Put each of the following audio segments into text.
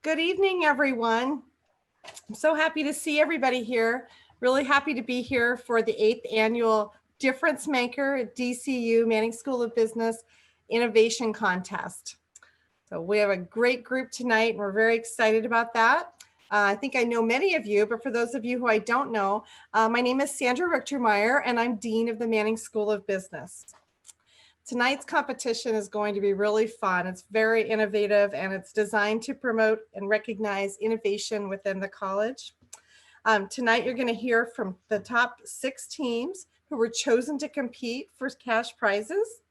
Good evening, everyone. I'm so happy to see everybody here. Really happy to be here for the 8th annual DifferenceMaker at DCU Manning School of Business Innovation Contest. So we have a great group tonight, and we're very excited about that. I think I know many of you, but for those of you who I don't know, my name is Sandra Richtermeyer, and I'm Dean of the Manning School of Business. Tonight's competition is going to be really fun. It's very innovative, and it's designed to promote and recognize innovation within the college. Tonight, you're going to hear from the top 6 teams who were chosen to compete for cash prizes.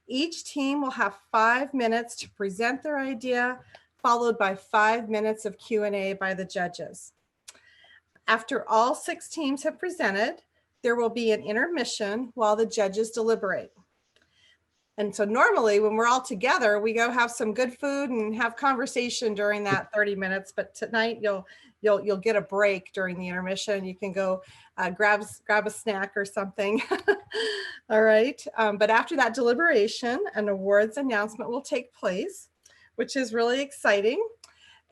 Each team will have 5 minutes to present their idea, followed by 5 minutes of Q&A by the judges. After all 6 teams have presented, there will be an intermission while the judges deliberate. And so normally when we're all together, we go have some good food and have conversation during that 30 minutes. But tonight you'll get a break during the intermission. You can go grab a snack or something. All right. But after that deliberation, an awards announcement will take place, which is really exciting.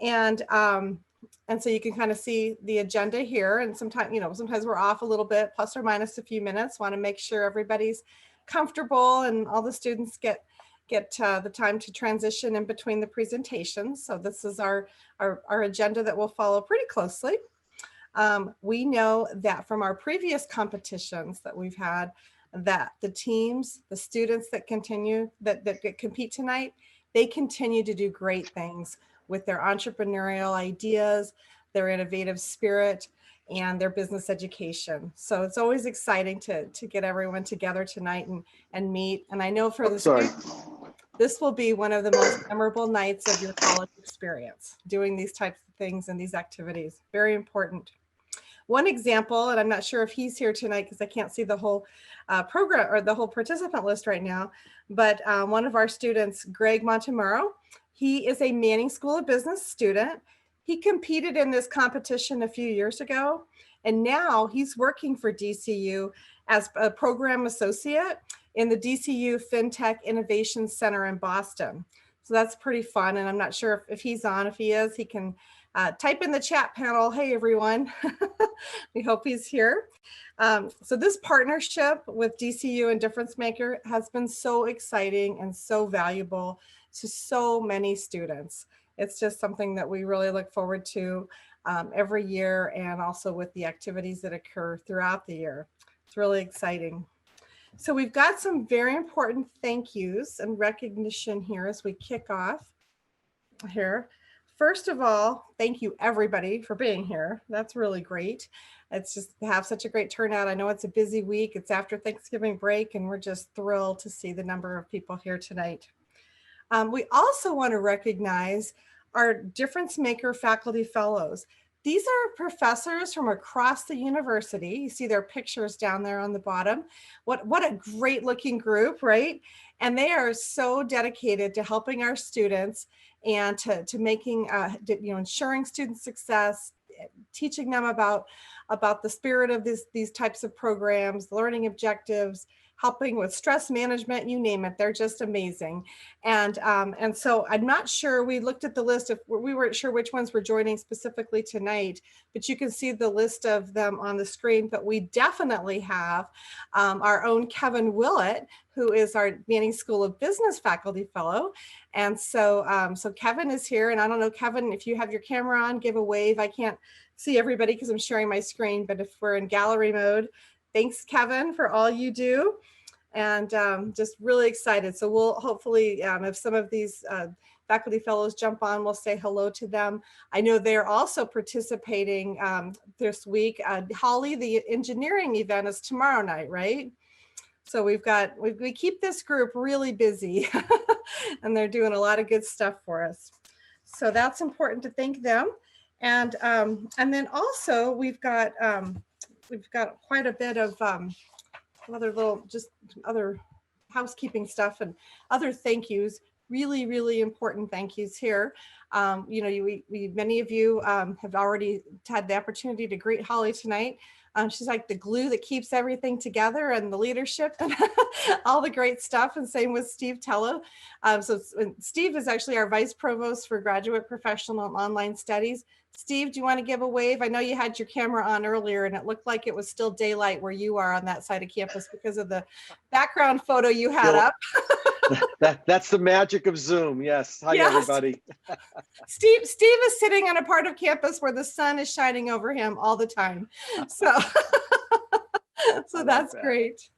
And so you can kind of see the agenda here. And sometimes we're off a little bit, plus or minus a few minutes. Want to make sure everybody's comfortable and all the students get the time to transition in between the presentations. So this is our agenda that we'll follow pretty closely. We know that from our previous competitions that we've had, that the teams, the students that compete tonight, they continue to do great things with their entrepreneurial ideas, their innovative spirit, and their business education. So it's always exciting to get everyone together tonight and meet. And I know for the students, this will be one of the most memorable nights of your college experience, doing these types of things and these activities. Very important. One example, and I'm not sure if he's here tonight because I can't see the whole program or the whole participant list right now, but one of our students, Greg Montemuro, he is a Manning School of Business student. He competed in this competition a few years ago, and now he's working for DCU as a program associate in the DCU FinTech Innovation Center in Boston. So that's pretty fun, and I'm not sure if he's on. If he is, he can type in the chat panel, hey everyone. We hope he's here. So this partnership with DCU and DifferenceMaker has been so exciting and so valuable to so many students. It's just something that we really look forward to every year, and also with the activities that occur throughout the year. It's really exciting. So we've got some very important thank yous and recognition here as we kick off here. First of all, thank you everybody for being here. That's really great. It's just to have such a great turnout. I know it's a busy week. It's after Thanksgiving break, and we're just thrilled to see the number of people here tonight. We also want to recognize our DifferenceMaker faculty fellows. These are professors from across the university. You see their pictures down there on the bottom. What a great looking group, right? And they are so dedicated to helping our students and to making, ensuring student success, teaching them about the spirit of these types of programs, learning objectives, helping with stress management, you name it. They're just amazing. And so I'm not sure, we looked at the list, if we weren't sure which ones were joining specifically tonight, but you can see the list of them on the screen. But we definitely have our own Kevin Willett, who is our Manning School of Business faculty fellow. And so, so Kevin is here, and I don't know, Kevin, if you have your camera on, give a wave. I can't see everybody because I'm sharing my screen, but if we're in gallery mode, thanks, Kevin, for all you do. And just really excited. So we'll hopefully, if some of these faculty fellows jump on, we'll say hello to them. I know they're also participating this week. Holly, the engineering event is tomorrow night, right? So we keep this group really busy and they're doing a lot of good stuff for us. So that's important to thank them. And then also we've got quite a bit of other housekeeping stuff and other thank yous, really, really important thank yous here. Many of you have already had the opportunity to greet Holly tonight. She's like the glue that keeps everything together, and the leadership and all the great stuff. And same with Steve Tello. Steve is actually our Vice Provost for Graduate Professional and Online Studies. Steve, do you want to give a wave? I know you had your camera on earlier and it looked like it was still daylight where you are on that side of campus because of the background photo you had up. That's the magic of Zoom. Yes. Hi, yes. Everybody. Steve is sitting on a part of campus where the sun is shining over him all the time. So, so that's great.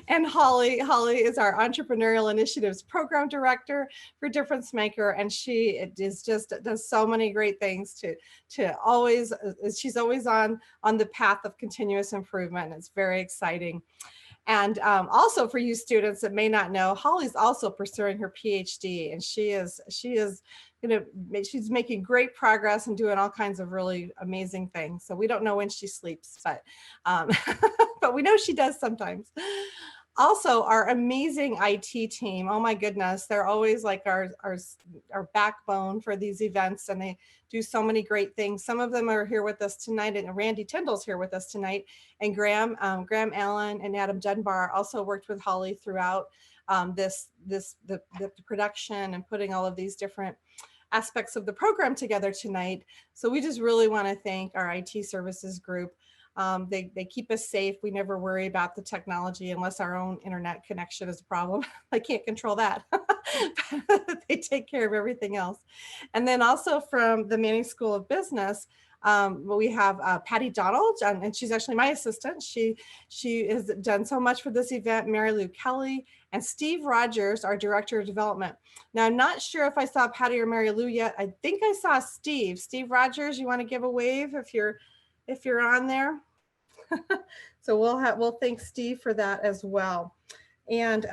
And Holly is our Entrepreneurial Initiatives Program Director for DifferenceMaker, and she does so many great things she's always on the path of continuous improvement. It's very exciting. And also for you students that may not know, Holly's also pursuing her PhD, and she's making great progress and doing all kinds of really amazing things. So we don't know when she sleeps, but but we know she does sometimes. Also, our amazing IT team, oh my goodness, they're always like our backbone for these events, and they do so many great things. Some of them are here with us tonight, and Randy Tyndall's here with us tonight, and Graham Allen and Adam Dunbar also worked with Holly throughout the production and putting all of these different aspects of the program together tonight. So we just really want to thank our IT services group. They keep us safe. We never worry about the technology unless our own internet connection is a problem. I can't control that. They take care of everything else. And then also from the Manning School of Business, we have Patty Donald, and she's actually my assistant. She has done so much for this event. Mary Lou Kelly and Steve Rogers, our Director of Development. Now, I'm not sure if I saw Patty or Mary Lou yet. I think I saw Steve. Steve Rogers, you want to give a wave if you're on there? So we'll thank Steve for that as well. And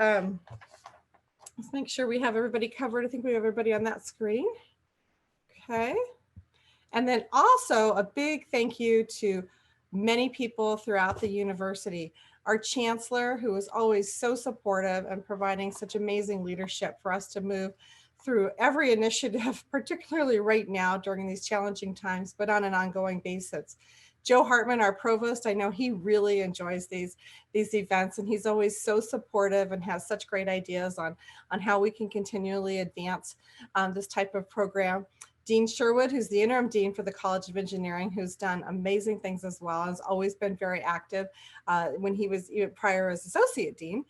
let's make sure we have everybody covered. I think we have everybody on that screen. Okay. And then also a big thank you to many people throughout the university. Our chancellor, who is always so supportive and providing such amazing leadership for us to move through every initiative, particularly right now during these challenging times, but on an ongoing basis. Joe Hartman, our provost, I know he really enjoys these events, and he's always so supportive and has such great ideas on how we can continually advance this type of program. Dean Sherwood, who's the interim dean for the College of Engineering, who's done amazing things as well, has always been very active when he was prior as associate dean.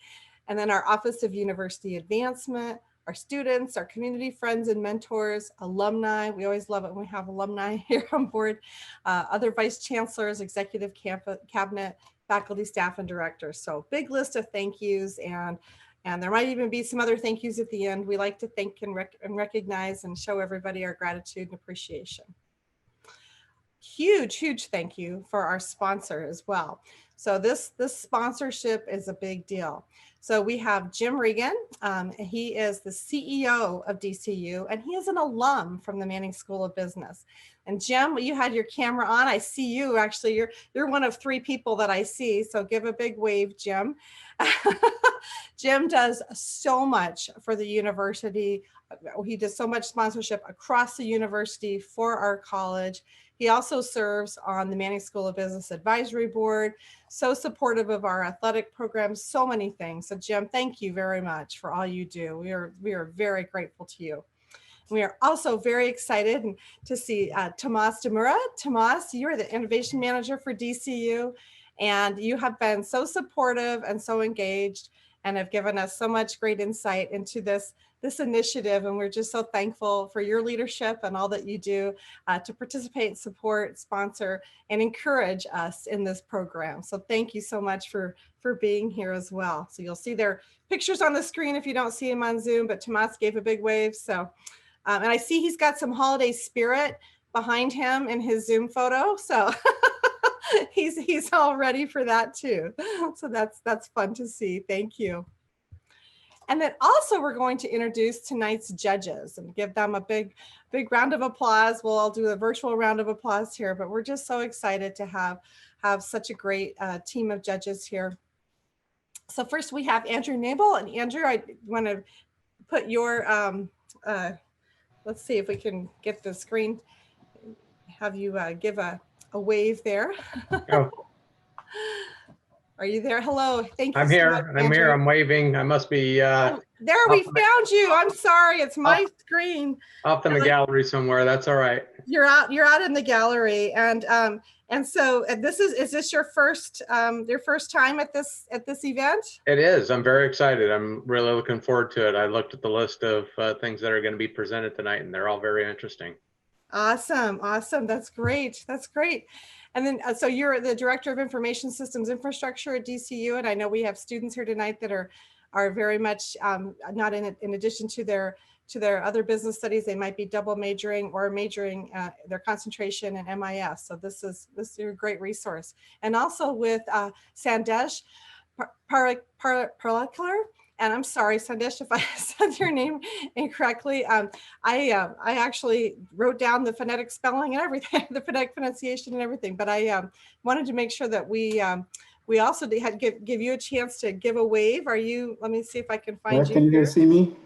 And then our Office of University Advancement, our students, our community friends and mentors, alumni. We always love it when we have alumni here on board, other vice chancellors, executive cabinet, faculty, staff, and directors. So big list of thank yous, and there might even be some other thank yous at the end. We like to thank and recognize and show everybody our gratitude and appreciation. Huge thank you for our sponsor as well. So this sponsorship is a big deal. So we have Jim Regan. He is the CEO of DCU, and he is an alum from the Manning School of Business. And Jim, you had your camera on. I see you. Actually, you're one of 3 people that I see. So give a big wave, Jim. Jim does so much for the university. He does so much sponsorship across the university for our college. He also serves on the Manning School of Business Advisory Board, so supportive of our athletic programs, so many things. So Jim, thank you very much for all you do. We are very grateful to you. We are also very excited to see Tomas Demura. Tomas, you're the Innovation Manager for DCU, and you have been so supportive and so engaged and have given us so much great insight into this initiative. And we're just so thankful for your leadership and all that you do to participate, support, sponsor, and encourage us in this program. So thank you so much for being here as well. So you'll see their pictures on the screen if you don't see him on Zoom, but Tomas gave a big wave. So, and I see he's got some holiday spirit behind him in his Zoom photo. So he's all ready for that too. So that's fun to see. Thank you. And then also we're going to introduce tonight's judges and give them a big round of applause. We'll all do a virtual round of applause here, but we're just so excited to have such a great team of judges here. So first we have Andrew Nabel, and Andrew, I want to put your, let's see if we can get the screen, have you give a wave there. Oh, Are you there? Hello. Thank you I'm so here. much, I'm here. Andrew. I'm waving. I must be There we off, found you. I'm sorry. It's my screen. off in the gallery somewhere. That's all right. You're out in the gallery. And so is this your first time at this event? It is. I'm very excited. I'm really looking forward to it. I looked at the list of things that are going to be presented tonight, and they're all very interesting. Awesome. Awesome. That's great. That's great. And then, so you're the Director of Information Systems Infrastructure at DCU. And I know we have students here tonight that are very much not in addition to their other business studies, they might be double majoring or majoring their concentration in MIS. So this is a great resource. And also with Sandesh Parlikar. And I'm sorry, Sandesh, if I said your name incorrectly. I actually wrote down the phonetic spelling and everything, the phonetic pronunciation and everything. But I wanted to make sure that we also had give you a chance to give a wave. Are you? Let me see if I can find you. Can you see me?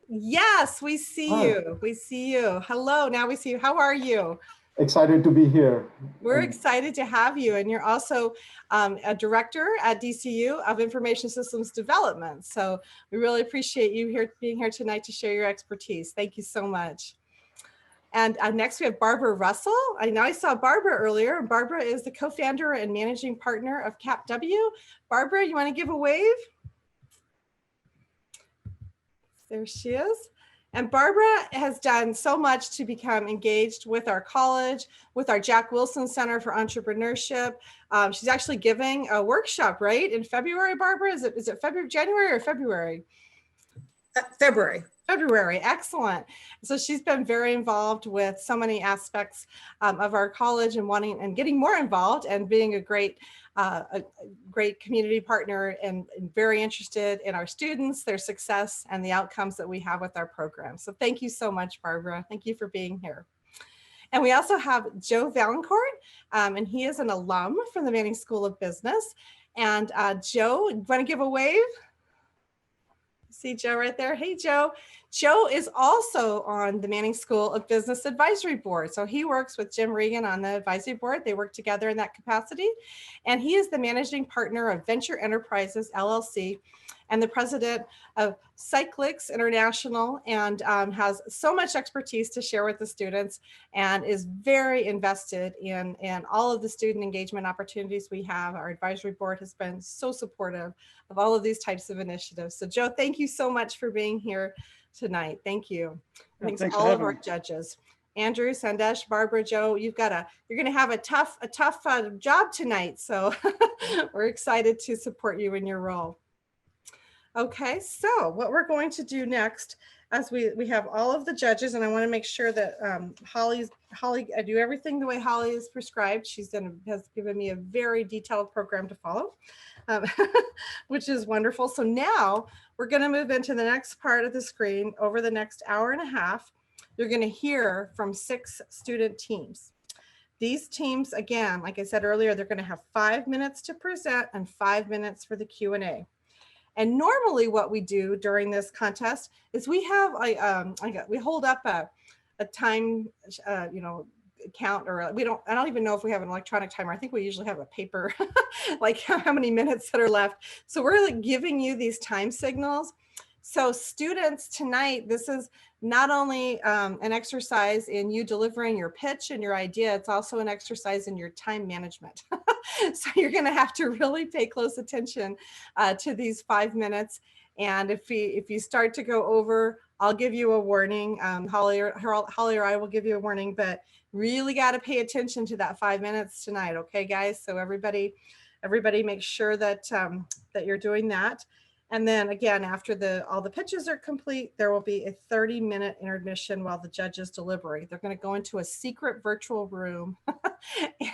Yes, we see you. We see you. Hello. Now we see you. How are you? Excited to be here. We're excited to have you. And you're also a director at DCU of Information Systems Development. So we really appreciate you being here tonight to share your expertise. Thank you so much. And next we have Barbara Russell. I know I saw Barbara earlier. Barbara is the co-founder and managing partner of CapW. Barbara, you want to give a wave? There she is. And Barbara has done so much to become engaged with our college, with our Jack Wilson Center for Entrepreneurship. She's actually giving a workshop, right? In February, Barbara? Is it February, January or February? February. February, excellent. So she's been very involved with so many aspects of our college and wanting and getting more involved and being a great community partner and very interested in our students, their success, and the outcomes that we have with our program. So thank you so much, Barbara. Thank you for being here. And we also have Joe Valancourt, and he is an alum from the Manning School of Business. And Joe, you want to give a wave? See Joe right there. Hey, Joe. Joe is also on the Manning School of Business Advisory Board. So he works with Jim Regan on the advisory board. They work together in that capacity. And he is the managing partner of Venture Enterprises, LLC, and the president of Cyclics International, and has so much expertise to share with the students and is very invested in all of the student engagement opportunities we have. Our advisory board has been so supportive of all of these types of initiatives. So Joe, thank you so much for being here tonight. Thank you. Thanks to all of our judges. Andrew, Sandesh, Barbara, Joe, you're gonna have a tough job tonight. So we're excited to support you in your role. Okay, so what we're going to do next, as we have all of the judges, and I want to make sure that Holly, I do everything the way Holly is prescribed. Has given me a very detailed program to follow, which is wonderful. So now we're going to move into the next part of the screen. Over the next hour and a half, you're going to hear from 6 student teams. These teams, again, like I said earlier, they're going to have 5 minutes to present and 5 minutes for the Q&A. And normally what we do during this contest is we have we hold up a time count, or I don't even know if we have an electronic timer. I think we usually have a paper like how many minutes that are left. So we're like giving you these time signals. So students, tonight, this is not only an exercise in you delivering your pitch and your idea, it's also an exercise in your time management. So you're going to have to really pay close attention to these 5 minutes. And if you start to go over, I'll give you a warning. Holly or I will give you a warning, but really got to pay attention to that 5 minutes tonight. Okay, guys? So everybody make sure that that you're doing that. And then again, after all the pitches are complete, there will be a 30-minute intermission while the judges deliberate. They're going to go into a secret virtual room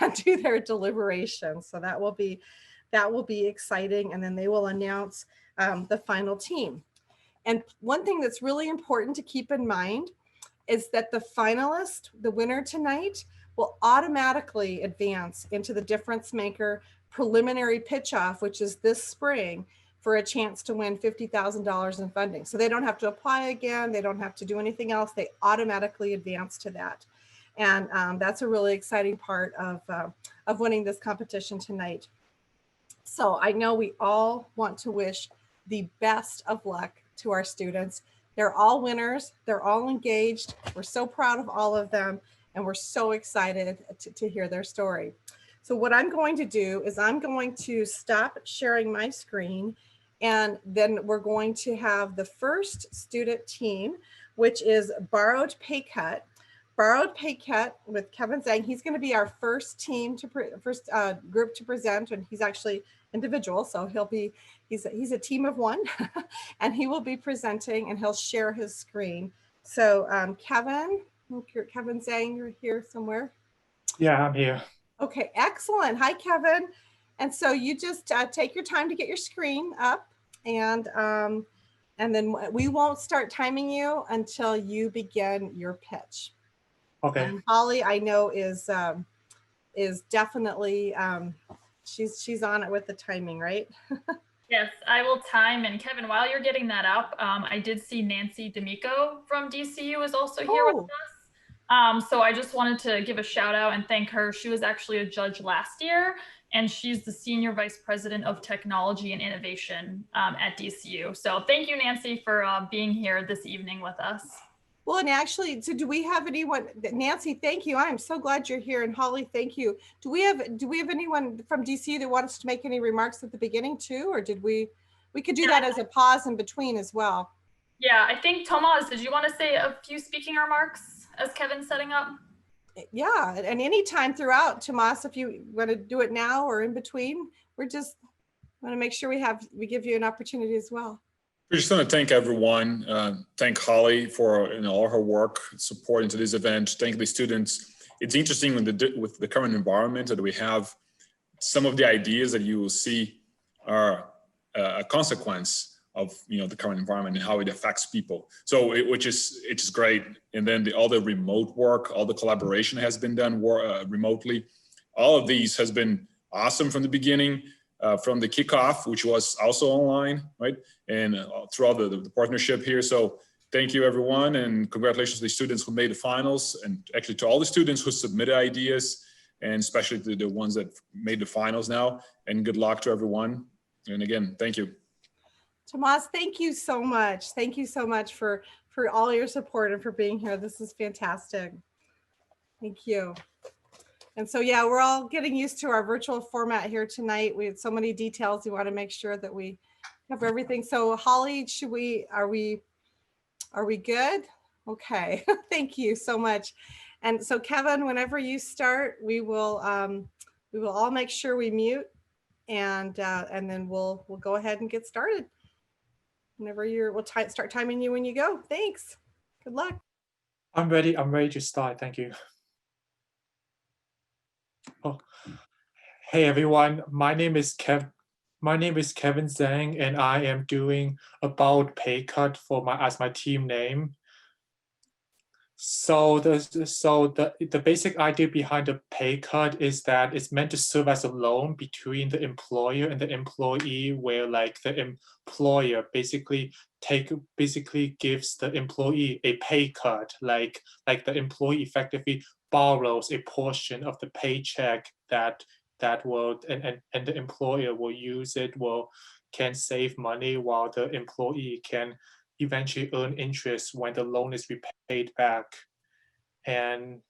and do their deliberation. So that will be exciting. And then they will announce the final team. And one thing that's really important to keep in mind is that the finalist, the winner tonight, will automatically advance into the DifferenceMaker preliminary pitch off, which is this spring, for a chance to win $50,000 in funding. So they don't have to apply again. They don't have to do anything else. They automatically advance to that. And that's a really exciting part of winning this competition tonight. So I know we all want to wish the best of luck to our students. They're all winners. They're all engaged. We're so proud of all of them, and we're so excited to hear their story. So what I'm going to do is I'm going to stop sharing my screen, and then we're going to have the first student team, which is Borrowed Pay Cut. Borrowed Pay Cut with Kevin Zhang. He's going to be our first team to first group to present, and he's actually individual, so he's a team of one, and he will be presenting and he'll share his screen. So Kevin Zhang, you're here somewhere. Yeah, I'm here. Okay, excellent. Hi, Kevin. And so you just take your time to get your screen up, and then we won't start timing you until you begin your pitch. Okay. And Holly, I know is definitely she's on it with the timing, right? Yes, I will time. And Kevin, while you're getting that up, I did see Nancy D'Amico from DCU is also here with us. So I just wanted to give a shout out and thank her. She was actually a judge last year, and she's the Senior Vice President of Technology and Innovation at DCU. So thank you, Nancy, for being here this evening with us. Well, and actually, so do we have anyone? Nancy, thank you. I'm so glad you're here. And Holly, thank you. Do we have anyone from DCU that wants to make any remarks at the beginning too, or did we could do that as a pause in between as well? Yeah, I think Tomas, did you want to say a few speaking remarks as Kevin's setting up? Yeah, and any time throughout, Tomas, if you want to do it now or in between, we're just want to make sure we give you an opportunity as well. We just want to thank everyone. Thank Holly for all her work, support into this event. Thank the students. It's interesting with the current environment that we have. Some of the ideas that you will see are a consequence of the current environment and how it affects people. So it's just great. And then all the remote work, all the collaboration has been done remotely. All of these has been awesome from the beginning. From the kickoff, which was also online, right? And throughout the partnership here. So thank you, everyone. And congratulations to the students who made the finals, and actually to all the students who submitted ideas, and especially to the ones that made the finals now. And good luck to everyone. And again, thank you. Tomas, thank you so much. Thank you so much for all your support and for being here. This is fantastic. Thank you. And so, yeah, we're all getting used to our virtual format here tonight. We had so many details. We want to make sure that we have everything. So Holly, are we good? Okay, thank you so much. And so Kevin, whenever you start, we will all make sure we mute, and then we'll go ahead and get started. Whenever we'll start timing you when you go. Thanks. Good luck. I'm ready to start. Thank you. Oh. Hey everyone, my name is Kevin Zhang, and I am doing About Pay Cut as my team name. So the basic idea behind the pay cut is that it's meant to serve as a loan between the employer and the employee, where like the employer basically gives the employee a pay cut, like the employee effectively borrows a portion of the paycheck that will and the employer will use it, can save money, while the employee can eventually earn interest when the loan is repaid back. And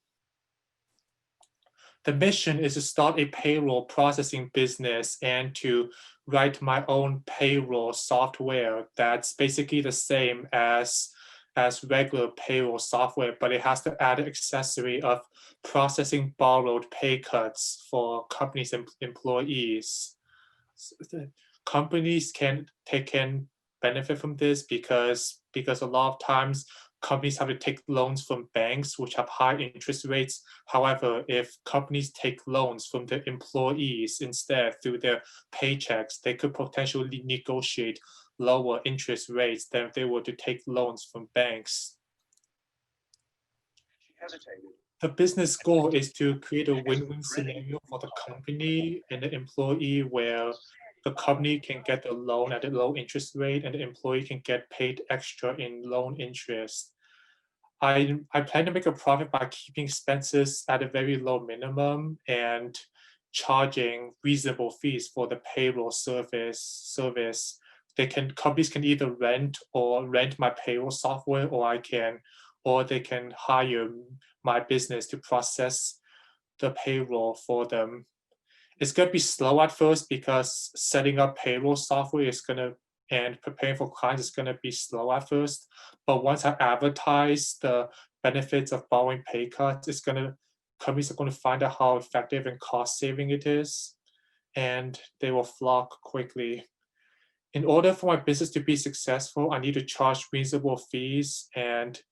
the mission is to start a payroll processing business and to write my own payroll software that's basically the same as regular payroll software, but it has the added accessory of processing borrowed pay cuts for companies and employees. Companies can benefit from this because a lot of times companies have to take loans from banks which have high interest rates. However, if companies take loans from their employees instead through their paychecks, they could potentially negotiate lower interest rates than if they were to take loans from banks. The business goal is to create a win-win scenario for the company and the employee, where the company can get the loan at a low interest rate and the employee can get paid extra in loan interest. I plan to make a profit by keeping expenses at a very low minimum and charging reasonable fees for the payroll service. Companies can either rent my payroll software, or they can hire my business to process the payroll for them. It's going to be slow at first because setting up payroll software and preparing for clients is going to be slow at first. But once I advertise the benefits of borrowing pay cuts, companies are going to find out how effective and cost saving it is, and they will flock quickly. In order for my business to be successful, I need to charge reasonable fees, and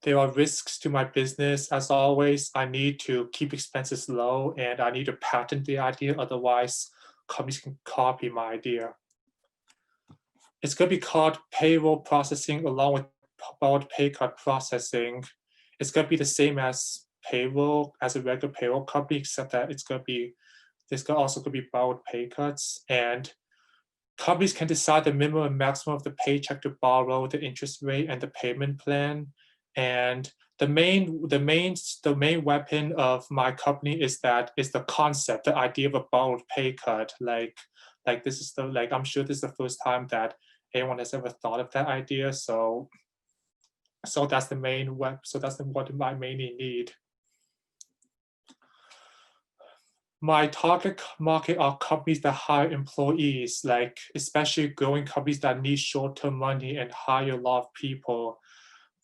there are risks to my business. As always, I need to keep expenses low, and I need to patent the idea. Otherwise, companies can copy my idea. It's going to be called payroll processing along with borrowed pay cut processing. It's going to be the same as payroll, as a regular payroll company, except that there's also going to be borrowed pay cuts, and companies can decide the minimum and maximum of the paycheck to borrow, the interest rate, and the payment plan. And the main weapon of my company is the concept, the idea of a borrowed pay cut. I'm sure this is the first time that anyone has ever thought of that idea. So that's what I mainly need. My target market are companies that hire employees, especially growing companies that need short-term money and hire a lot of people.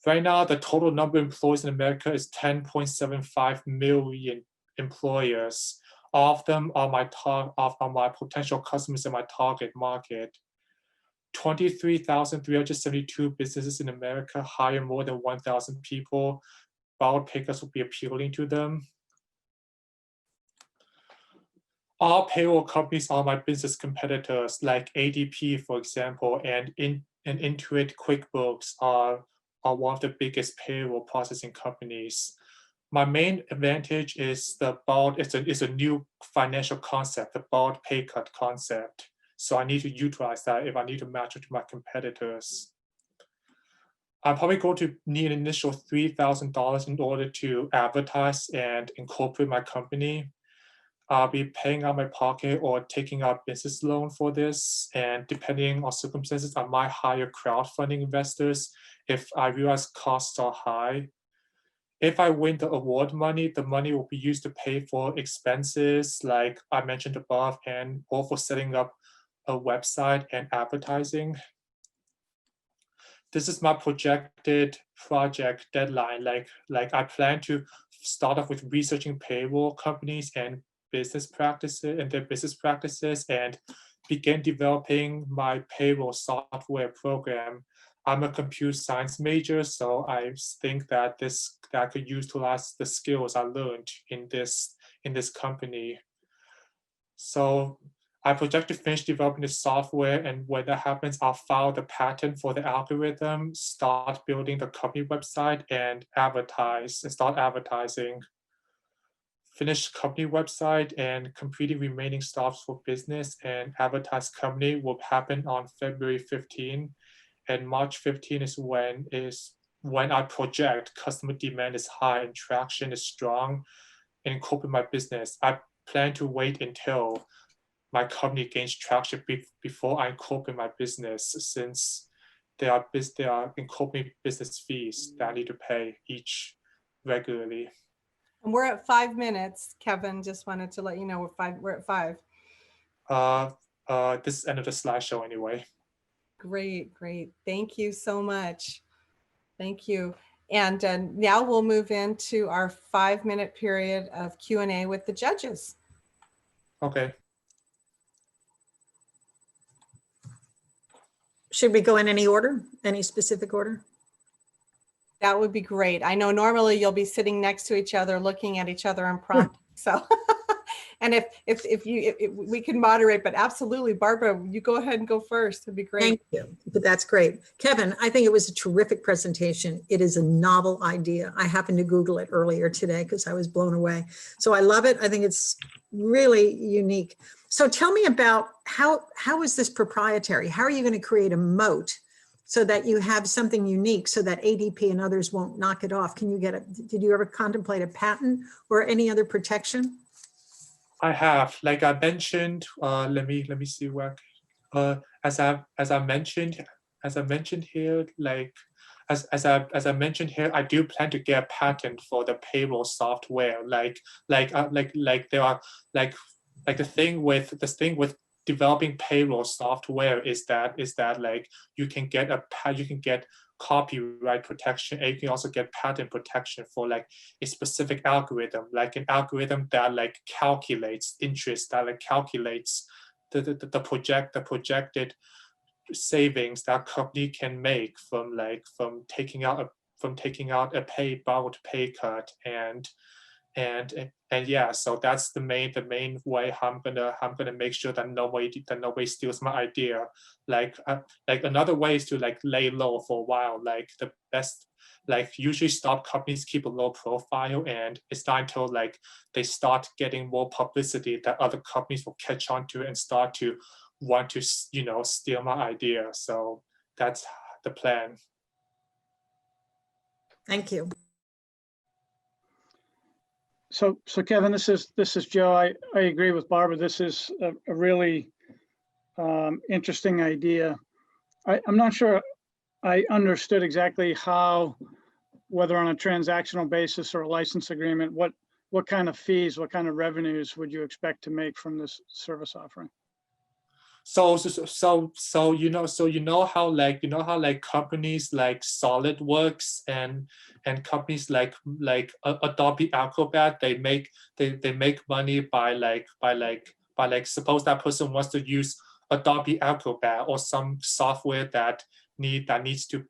Right now, the total number of employees in America is 10.75 million employers. All of them are my potential customers in my target market. 23,372 businesses in America hire more than 1,000 people. Borrowed pay cuts will be appealing to them. All payroll companies are my business competitors, like ADP, for example, and Intuit QuickBooks are one of the biggest payroll processing companies. My main advantage is it's a new financial concept, the borrowed pay cut concept. So I need to utilize that if I need to match it to my competitors. I'm probably going to need an initial $3,000 in order to advertise and incorporate my company. I'll be paying out my pocket or taking out business loan for this. And depending on circumstances, I might hire crowdfunding investors if I realize costs are high. If I win the award money, the money will be used to pay for expenses like I mentioned above, and or for setting up a website and advertising. This is my projected project deadline. I plan to start off with researching payroll companies and business practices and their business practices, and begin developing my payroll software program. I'm a computer science major, so I think that I could utilize the skills I learned in this company. So I project to finish developing the software, and when that happens, I'll file the patent for the algorithm, start building the company website, and start advertising. Finish company website and completing remaining stops for business and advertise company will happen on February 15. And March 15 is when I project customer demand is high and traction is strong and incorporate my business. I plan to wait until my company gains traction before I incorporate my business, since there are incorporated business fees that I need to pay each regularly. And we're at 5 minutes. Kevin, just wanted to let you know we're at 5. This is the end of the slideshow anyway. Great. Thank you so much. Thank you. And now we'll move into our 5-minute period of Q&A with the judges. Okay. Should we go in any order, any specific order? That would be great. I know normally you'll be sitting next to each other, looking at each other and prompt. So, and if we can moderate, but absolutely, Barbara, you go ahead and go first. It'd be great. Thank you. But that's great. Kevin, I think it was a terrific presentation. It is a novel idea. I happened to Google it earlier today because I was blown away. So I love it. I think it's really unique. So tell me about how is this proprietary? How are you going to create a moat so that you have something unique so that ADP and others won't knock it off? Can you get did you ever contemplate a patent or any other protection? I have, like I mentioned, let me see where, as I mentioned here, like as I mentioned here, I do plan to get a patent for the payroll software. Like there are like the thing with developing payroll software is that like you can get copyright protection, and you can also get patent protection for like a specific algorithm, like an algorithm that like calculates interest, that like calculates the projected savings that company can make from taking out a borrowed pay cut. And yeah, so that's the main way how I'm gonna make sure that nobody steals my idea. Like another way is to like lay low for a while. Like the best, like usually startup companies keep a low profile, and it's not until like they start getting more publicity that other companies will catch on to and start to want to steal my idea. So that's the plan. Thank you. So Kevin, this is Joe. I agree with Barbara. This is a really interesting idea. I'm not sure I understood exactly how, whether on a transactional basis or a license agreement, what kind of fees, what kind of revenues would you expect to make from this service offering? So you know how companies like SolidWorks and companies like Adobe Acrobat, they make money by suppose that person wants to use Adobe Acrobat or some software that needs to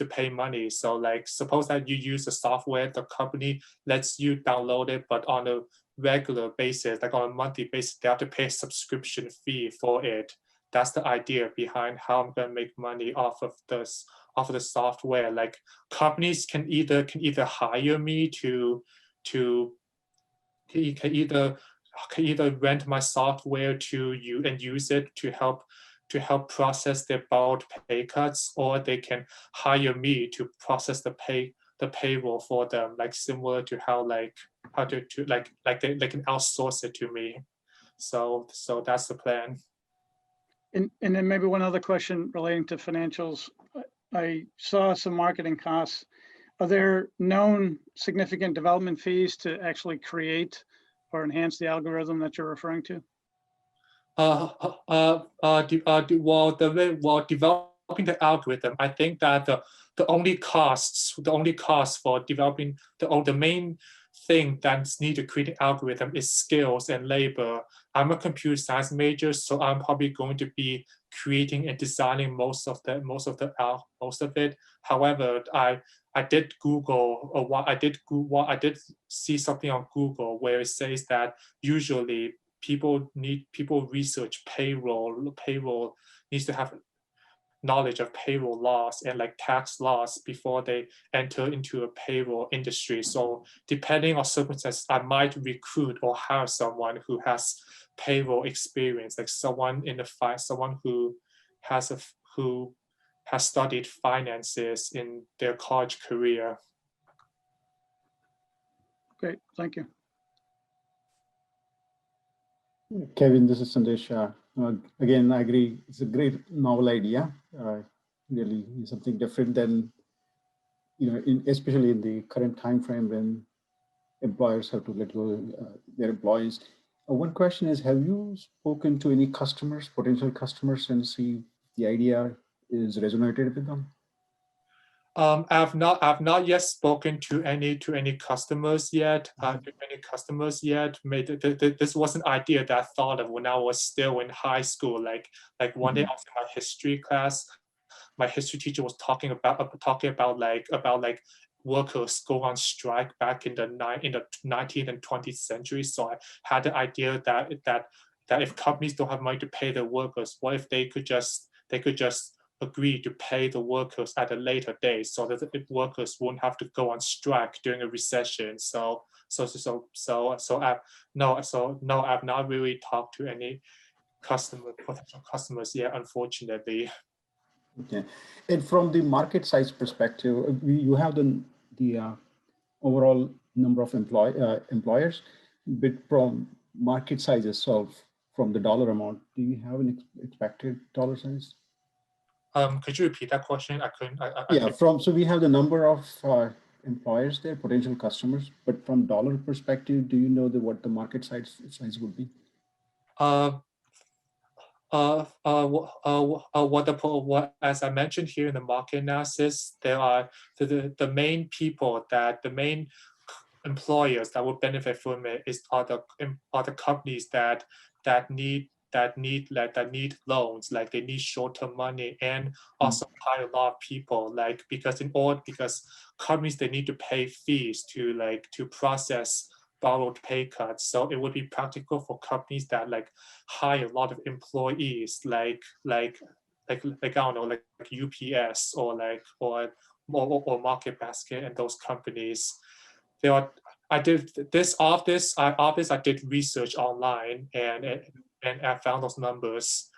pay money. So like suppose that you use a software, the company lets you download it, but on a regular basis, like on a monthly basis, they have to pay a subscription fee for it. That's the idea behind how I'm gonna make money off of the software. Like companies can either hire me to either rent my software to you and use it to help process their borrowed pay cuts, or they can hire me to process the payroll for them, like similar to how they can outsource it to me. So that's the plan. And then maybe one other question relating to financials. I saw some marketing costs. Are there known significant development fees to actually create or enhance the algorithm that you're referring to? Developing the algorithm, I think that the only costs for developing the main thing that's needed to create an algorithm is skills and labor. I'm a computer science major, so I'm probably going to be creating and designing most of it. However, I did Google, or I did see something on Google where it says that usually people research payroll needs to have knowledge of payroll laws and like tax laws before they enter into a payroll industry. So depending on circumstances, I might recruit or hire someone who has payroll experience, like someone who has studied finances in their college career. Great, thank you. Kevin, this is Sandesh. Again, I agree. It's a great novel idea. Really something different than, especially in the current time frame when employers have to let go their employees. One question is, have you spoken to any customers, potential customers, and see the idea is resonated with them? I've not yet spoken to any customers yet. This was an idea that I thought of when I was still in high school. Like one day I was in my history class, my history teacher was talking about workers go on strike back in the 19th and 20th century. So I had the idea that if companies don't have money to pay their workers, what if they could just agree to pay the workers at a later date, so that the workers won't have to go on strike during a recession. I've not really talked to any potential customers. Yeah, unfortunately. Okay. And from the market size perspective, you have the overall number of employers, but from market size itself, from the dollar amount, do you have an expected dollar size? Could you repeat that question? I couldn't. Yeah, so we have the number of employers there, potential customers, but from dollar perspective, do you know what the market size would be? What as I mentioned here in the market analysis, there are the main people that the main employers that will benefit from it are the companies that need loans, like they need short-term money, and also hire a lot of people, like because companies, they need to pay fees to process borrowed pay cuts. So it would be practical for companies that hire a lot of employees, like I don't know, like UPS or Market Basket, and those companies. I did research online, and I found those numbers.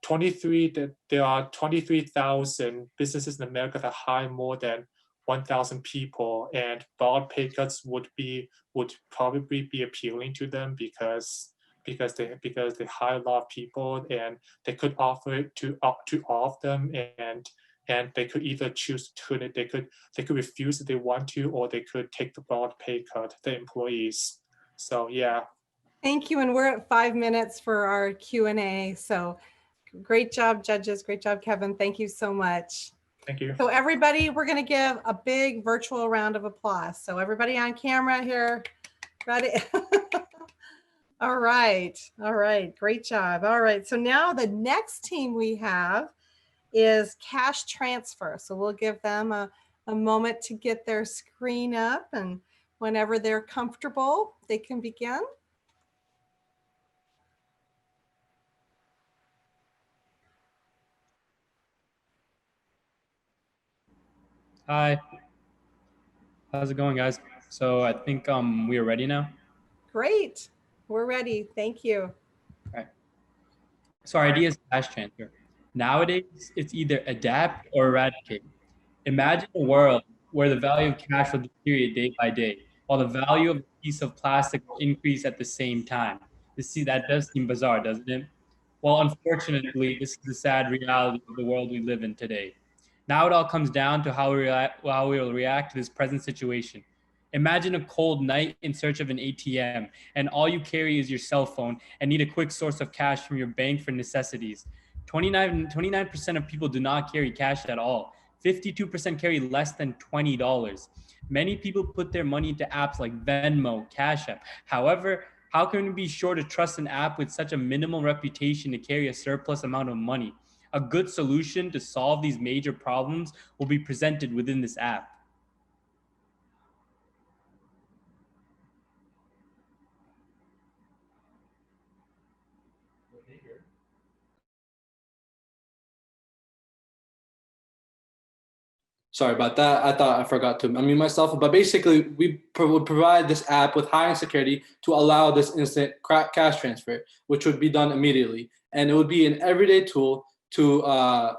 There are 23,000 businesses in America that hire more than 1,000 people, and borrowed pay cuts would probably be appealing to them because they hire a lot of people, and they could offer it to all of them, and they could either choose to they could refuse if they want to, or they could take the borrowed pay cut, the employees. So yeah. Thank you, and we're at 5 minutes for our Q&A. So great job, judges. Great job, Kevin. Thank you so much. Thank you. So everybody, we're going to give a big virtual round of applause. So everybody on camera here, ready? All right. Great job. All right. So now the next team we have is cash transfer. So we'll give them a moment to get their screen up, and whenever they're comfortable, they can begin. Hi, how's it going, guys? So I think we are ready now. Great, we're ready. Thank you. All right. So our idea is cash transfer. Nowadays, it's either adapt or eradicate. Imagine a world where the value of cash will deteriorate day by day, while the value of a piece of plastic will increase at the same time. That does seem bizarre, doesn't it? Well, unfortunately, this is the sad reality of the world we live in today. Now it all comes down to how we will react to this present situation. Imagine a cold night in search of an ATM, and all you carry is your cell phone and need a quick source of cash from your bank for necessities. 29% of people do not carry cash at all. 52% carry less than $20. Many people put their money into apps like Venmo, Cash App. However, how can we be sure to trust an app with such a minimal reputation to carry a surplus amount of money? A good solution to solve these major problems will be presented within this app. Sorry about that. I thought I forgot to unmute myself. But basically, we would provide this app with high-end security to allow this instant cash transfer, which would be done immediately. And it would be an everyday tool to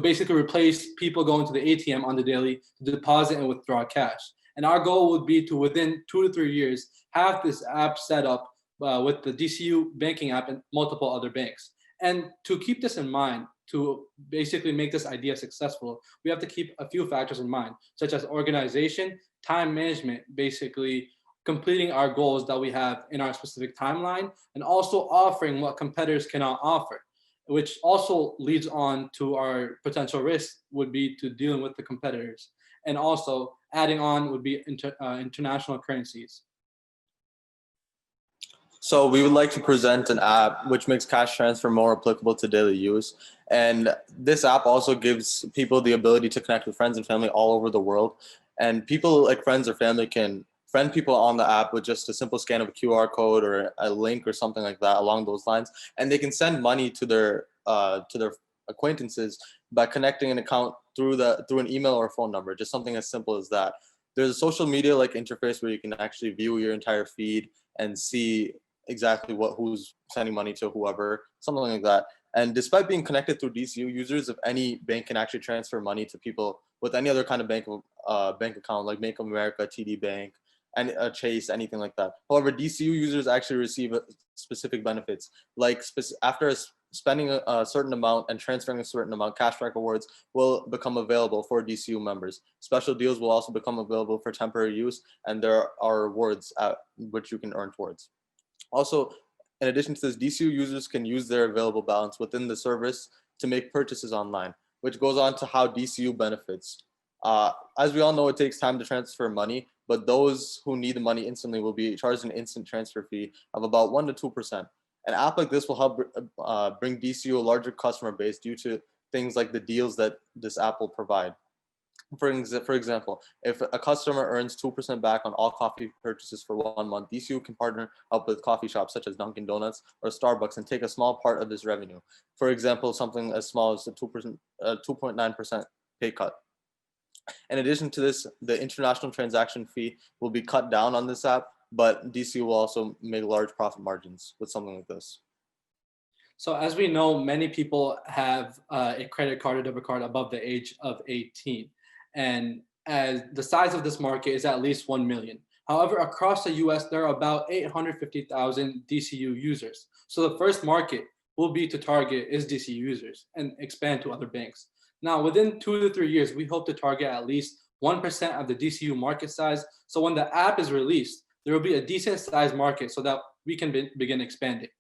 basically replace people going to the ATM on the daily to deposit and withdraw cash. And our goal would be to, within 2 to 3 years, have this app set up with the DCU banking app and multiple other banks. And to keep this in mind, to basically make this idea successful, we have to keep a few factors in mind, such as organization, time management, basically completing our goals that we have in our specific timeline, and also offering what competitors cannot offer, which also leads on to our potential risk would be to dealing with the competitors. And also adding on would be international currencies. So we would like to present an app which makes cash transfer more applicable to daily use. And this app also gives people the ability to connect with friends and family all over the world. And people like friends or family can friend people on the app with just a simple scan of a QR code or a link or something like that along those lines. And they can send money to their acquaintances by connecting an account through an email or a phone number, just something as simple as that. There's a social media like interface where you can actually view your entire feed and see exactly who's sending money to whoever, something like that. And despite being connected through DCU, users of any bank can actually transfer money to people with any other kind of bank account, like Bank of America, TD Bank, and Chase, anything like that. However, DCU users actually receive specific benefits, like after spending a certain amount and transferring a certain amount, cashback rewards will become available for DCU members. Special deals will also become available for temporary use, and there are rewards which you can earn towards. Also, in addition to this, DCU users can use their available balance within the service to make purchases online, which goes on to how DCU benefits. As we all know, it takes time to transfer money, but those who need the money instantly will be charged an instant transfer fee of about 1% to 2%. An app like this will help bring DCU a larger customer base due to things like the deals that this app will provide. For example, if a customer earns 2% back on all coffee purchases for 1 month, DCU can partner up with coffee shops such as Dunkin' Donuts or Starbucks and take a small part of this revenue. For example, something as small as a 2.9% pay cut. In addition to this, the international transaction fee will be cut down on this app, but DCU will also make large profit margins with something like this. So as we know, many people have a credit card or debit card above the age of 18. And as the size of this market is at least 1 million. However, across the US, there are about 850,000 DCU users. So the first market will be to target is DCU users and expand to other banks. Now, within 2 to 3 years, we hope to target at least 1% of the DCU market size. So when the app is released, there will be a decent sized market so that we can begin expanding.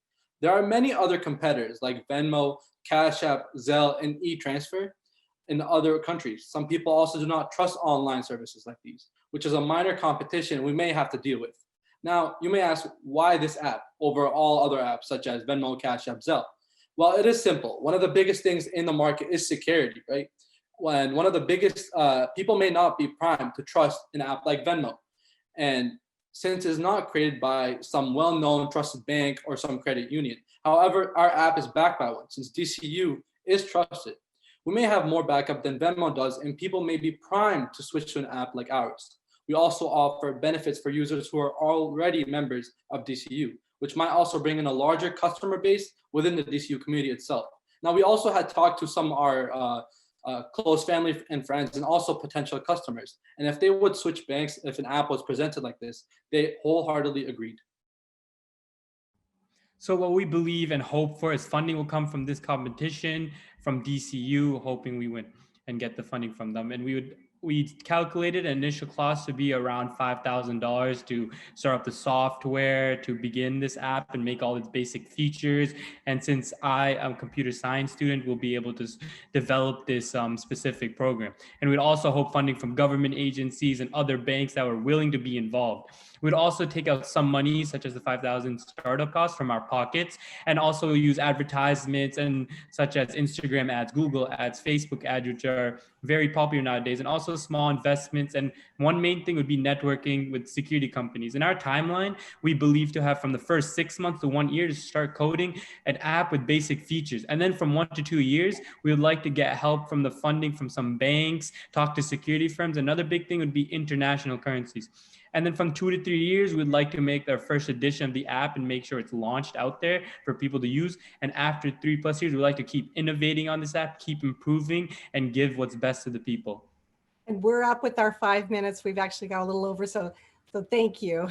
There are many other competitors like Venmo, Cash App, Zelle, and e-transfer in other countries. Some people also do not trust online services like these, which is a minor competition we may have to deal with. Now, you may ask, why this app over all other apps such as Venmo, Cash App, Zelle? Well, it is simple. One of the biggest things in the market is security, right? When one of the biggest, people may not be primed to trust an app like Venmo. And since it's not created by some well-known trusted bank or some credit union. However, our app is backed by one, since DCU is trusted. We may have more backup than Venmo does, and people may be primed to switch to an app like ours. We also offer benefits for users who are already members of DCU, which might also bring in a larger customer base within the DCU community itself. Now, we also had talked to some of our close family and friends and also potential customers. And if they would switch banks, if an app was presented like this, they wholeheartedly agreed. So what we believe and hope for is funding will come from this competition, from DCU, hoping we win and get the funding from them. And we calculated an initial cost to be around $5,000 to start up the software, to begin this app and make all its basic features. And since I am a computer science student, we'll be able to develop this specific program. And we'd also hope funding from government agencies and other banks that were willing to be involved. We'd also take out some money, such as the $5,000 startup cost, from our pockets, and also use advertisements and such as Instagram ads, Google ads, Facebook ads, which are very popular nowadays, and also small investments. And one main thing would be networking with security companies. In our timeline, we believe to have from the first 6 months to 1 year to start coding an app with basic features. And then from 1 to 2 years, we would like to get help from the funding from some banks, talk to security firms. Another big thing would be international currencies. And then from 2 to 3 years, we'd like to make our first edition of the app and make sure it's launched out there for people to use. And after 3+ years, we'd like to keep innovating on this app, keep improving, and give what's best to the people. And we're up with our 5 minutes. We've actually got a little over, so thank you.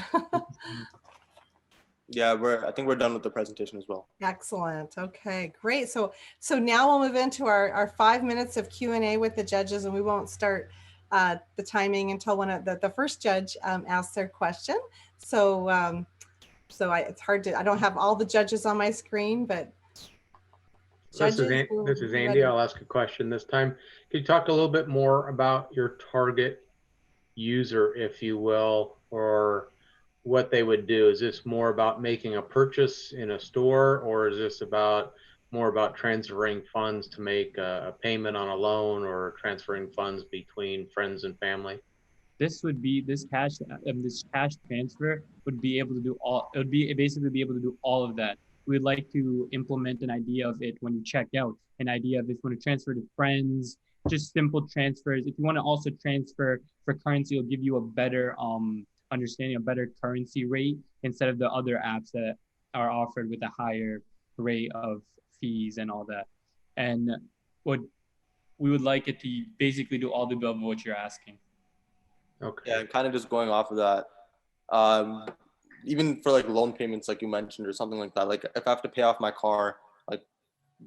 Yeah, I think we're done with the presentation as well. Excellent. Okay, great. So now we'll move into our 5 minutes of Q&A with the judges, and we won't start the timing until the first judge asks their question. So it's hard to, I don't have all the judges on my screen, but this is Andy. I'll ask a question this time. Could you talk a little bit more about your target user, if you will, or what they would do? Is this more about making a purchase in a store, or is this more about transferring funds to make a payment on a loan, or transferring funds between friends and family? This cash transfer would be able to do all. It would be basically be able to do all of that. We'd like to implement an idea of it when you check out, an idea of if you want to transfer to friends, just simple transfers. If you want to also transfer for currency, it'll give you a better understanding, a better currency rate instead of the other apps that are offered with a higher rate of fees and all that. And what we would like it to basically do all the above of what you're asking. Okay. Yeah, and kind of just going off of that, even for like loan payments, like you mentioned, or something like that. Like if I have to pay off my car, like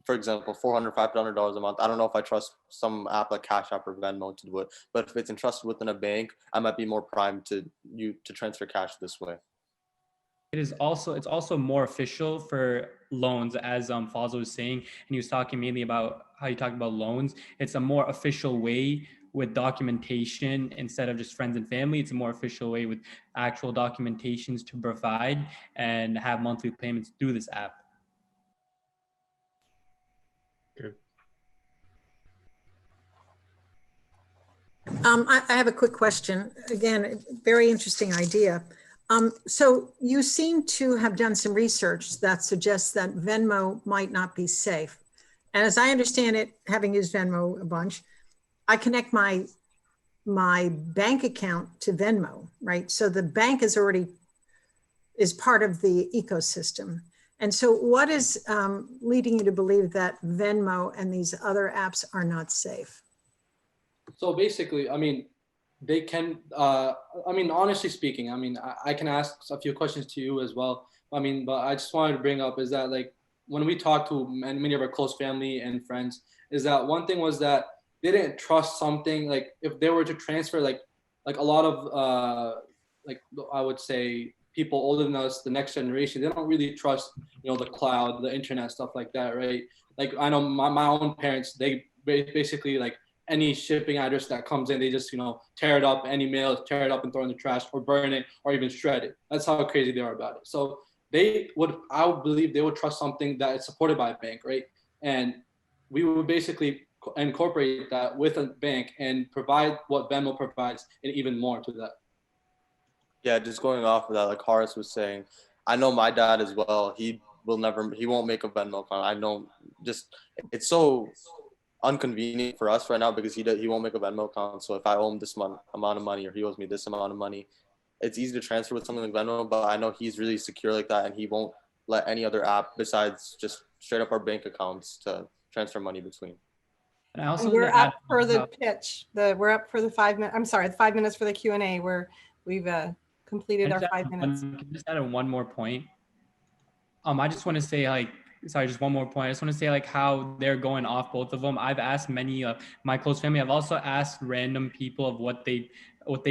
for example, $400, $500 a month. I don't know if I trust some app like Cash App or Venmo to do it, but if it's entrusted within a bank, I might be more primed to transfer cash this way. It's also more official for loans, as Fazil was saying, and he was talking mainly about how you talk about loans. It's a more official way with documentation instead of just friends and family. It's a more official way with actual documentations to provide and have monthly payments through this app. Good. I have a quick question. Again, very interesting idea. So you seem to have done some research that suggests that Venmo might not be safe. And as I understand it, having used Venmo a bunch, I connect my bank account to Venmo, right? So the bank is part of the ecosystem. And so what is leading you to believe that Venmo and these other apps are not safe? So basically, I mean, they can, honestly speaking, I can ask a few questions to you as well. But I just wanted to bring up is that, like, when we talk to many of our close family and friends, is that one thing was that they didn't trust something, like if they were to transfer, like a lot of, I would say people older than us, the next generation, they don't really trust, the cloud, the internet, stuff like that, right? Like I know my own parents, they basically like, any shipping address that comes in, they just, tear it up, any mail, tear it up and throw it in the trash or burn it or even shred it. That's how crazy they are about it. So I would believe they would trust something that is supported by a bank, right? And we would basically incorporate that with a bank and provide what Venmo provides and even more to that. Yeah, just going off of that, like Horace was saying, I know my dad as well. He won't make a Venmo account. I know, it's so inconvenient for us right now because he won't make a Venmo account. So if I owe him this amount of money or he owes me this amount of money, it's easy to transfer with something like Venmo, but I know he's really secure like that and he won't let any other app besides just straight up our bank accounts to transfer money between. And I also we're up for the pitch. We're up for the 5 minutes. I'm sorry, the 5 minutes for the Q&A where we've completed our 5 minutes. Can I just add one more point? I just want to say just one more point. I just want to say how they're going off both of them. I've asked many of my close family. I've also asked random people of what they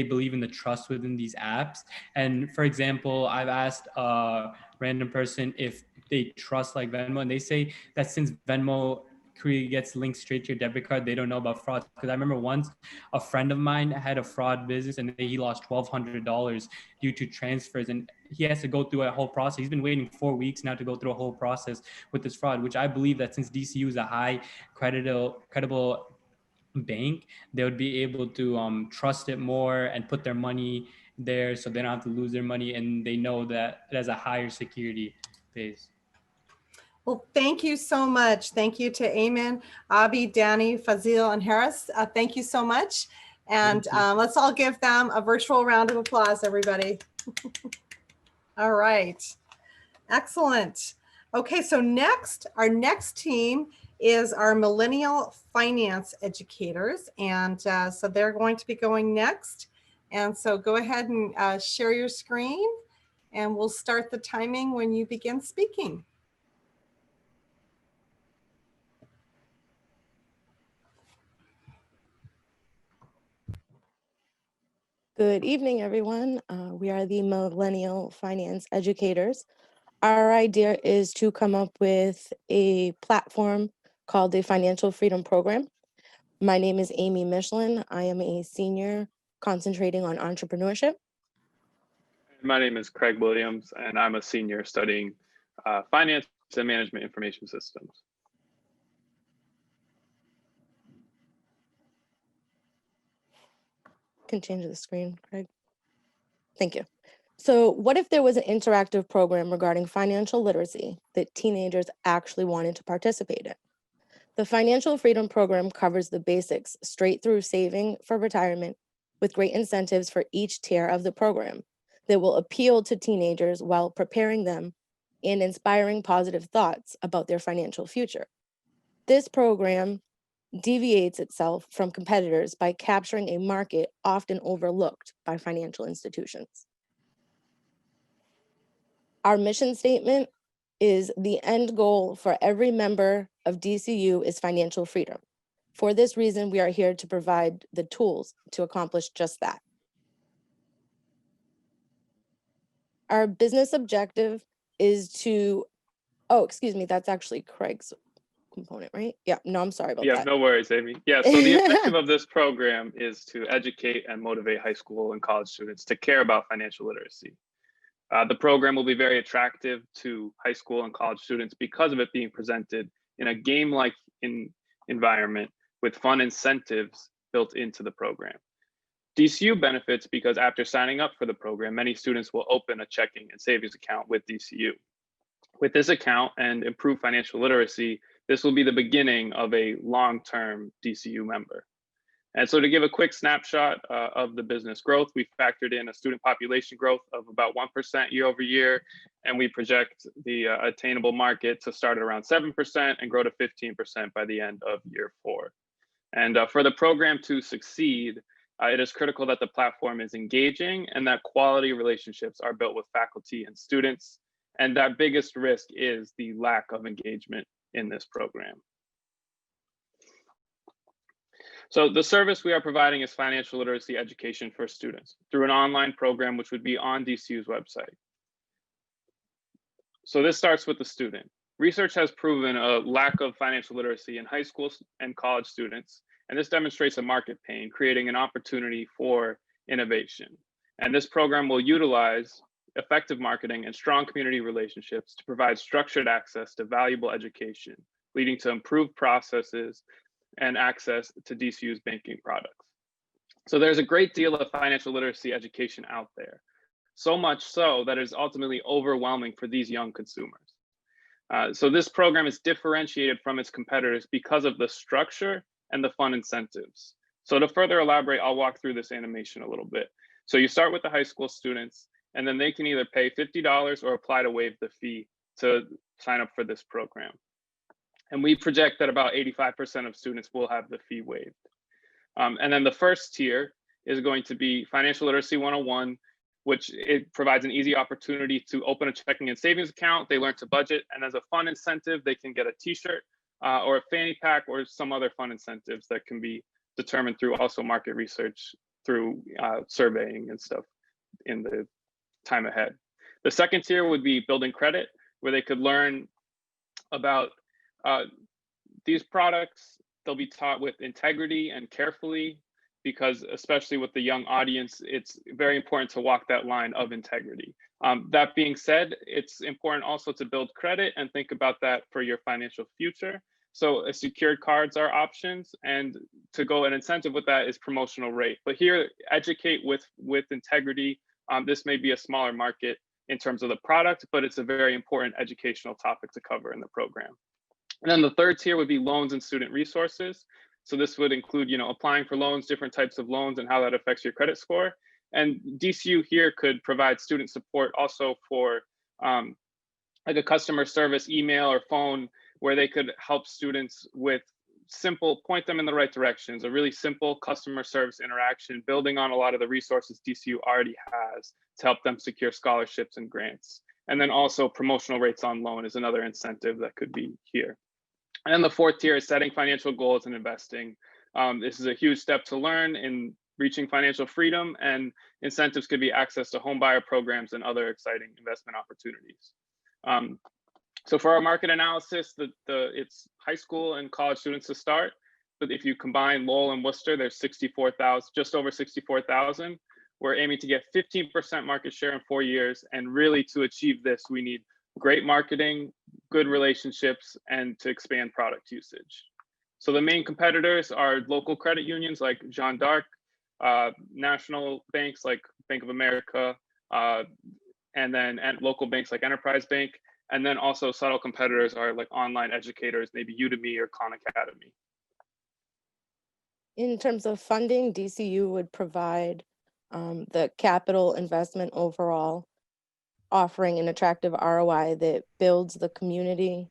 believe in the trust within these apps. And for example, I've asked a random person if they trust like Venmo, and they say that since Venmo gets linked straight to your debit card, they don't know about fraud. Because I remember once a friend of mine had a fraud business and he lost $1,200 due to transfers, and he has to go through a whole process. He's been waiting 4 weeks now to go through a whole process with this fraud, which I believe that since DCU is a high credible bank, they would be able to trust it more and put their money there so they don't have to lose their money, and they know that it has a higher security base. Well, thank you so much. Thank you to Ayman, Abi, Danny, Fazil, and Harris. Thank you so much. And let's all give them a virtual round of applause, everybody. All right. Excellent. Okay, so our next team is our millennial finance educators. And so they're going to be going next. And so go ahead and share your screen and we'll start the timing when you begin speaking. Good evening, everyone. We are the Millennial Finance Educators. Our idea is to come up with a platform called the Financial Freedom Program. My name is Amy Michelin. I am a senior concentrating on entrepreneurship. My name is Craig Williams, and I'm a senior studying finance and management information systems. Can change the screen, Craig. Thank you. So what if there was an interactive program regarding financial literacy that teenagers actually wanted to participate in? The Financial Freedom Program covers the basics straight through saving for retirement with great incentives for each tier of the program that will appeal to teenagers while preparing them and inspiring positive thoughts about their financial future. This program deviates itself from competitors by capturing a market often overlooked by financial institutions. Our mission statement is the end goal for every member of DCU is financial freedom. For this reason, we are here to provide the tools to accomplish just that. Our business objective is to, oh, excuse me, that's actually Craig's component, right? Yeah, no, I'm sorry about Yeah, that. no worries, Amy. Yeah, so the objective of this program is to educate and motivate high school and college students to care about financial literacy. The program will be very attractive to high school and college students because of it being presented in a game-like environment with fun incentives built into the program. DCU benefits because after signing up for the program, many students will open a checking and savings account with DCU. With this account and improved financial literacy, this will be the beginning of a long-term DCU member. And so to give a quick snapshot of the business growth, we factored in a student population growth of about 1% year over year, and we project the attainable market to start at around 7% and grow to 15% by the end of year 4. And for the program to succeed, it is critical that the platform is engaging and that quality relationships are built with faculty and students. And that biggest risk is the lack of engagement in this program. So the service we are providing is financial literacy education for students through an online program, which would be on DCU's website. So this starts with the student. Research has proven a lack of financial literacy in high school and college students, and this demonstrates a market pain, creating an opportunity for innovation. And this program will utilize effective marketing and strong community relationships to provide structured access to valuable education, leading to improved processes and access to DCU's banking products. So there's a great deal of financial literacy education out there, so much so that it is ultimately overwhelming for these young consumers. So this program is differentiated from its competitors because of the structure and the fun incentives. So to further elaborate, I'll walk through this animation a little bit. So you start with the high school students, and then they can either pay $50 or apply to waive the fee to sign up for this program. And we project that about 85% of students will have the fee waived. And then the first tier is going to be Financial Literacy 101, which it provides an easy opportunity to open a checking and savings account. They learn to budget, and as a fun incentive, they can get a t-shirt or a fanny pack or some other fun incentives that can be determined through also market research through surveying and stuff in the time ahead. The second tier would be Building Credit, where they could learn about these products. They'll be taught with integrity and carefully, because especially with the young audience, it's very important to walk that line of integrity. That being said, it's important also to build credit and think about that for your financial future. So secured cards are options, and to go an incentive with that is promotional rate. But here, educate with integrity. This may be a smaller market in terms of the product, but it's a very important educational topic to cover in the program. And then the third tier would be loans and student resources. So this would include, applying for loans, different types of loans, and how that affects your credit score. And DCU here could provide student support also for like a customer service email or phone, where they could help students with point them in the right directions, a really simple customer service interaction, building on a lot of the resources DCU already has to help them secure scholarships and grants. And then also promotional rates on loan is another incentive that could be here. And then the fourth tier is setting financial goals and investing. This is a huge step to learn in reaching financial freedom, and incentives could be access to home buyer programs and other exciting investment opportunities. So for our market analysis, it's high school and college students to start, but if you combine Lowell and Worcester, there's 64,000, just over 64,000. We're aiming to get 15% market share in 4 years, and really to achieve this, we need great marketing, good relationships, and to expand product usage. So the main competitors are local credit unions like Jeanne d'Arc, national banks like Bank of America, and local banks like Enterprise Bank. And then also subtle competitors are like online educators, maybe Udemy or Khan Academy. In terms of funding, DCU would provide the capital investment overall. offering an attractive ROI that builds the community.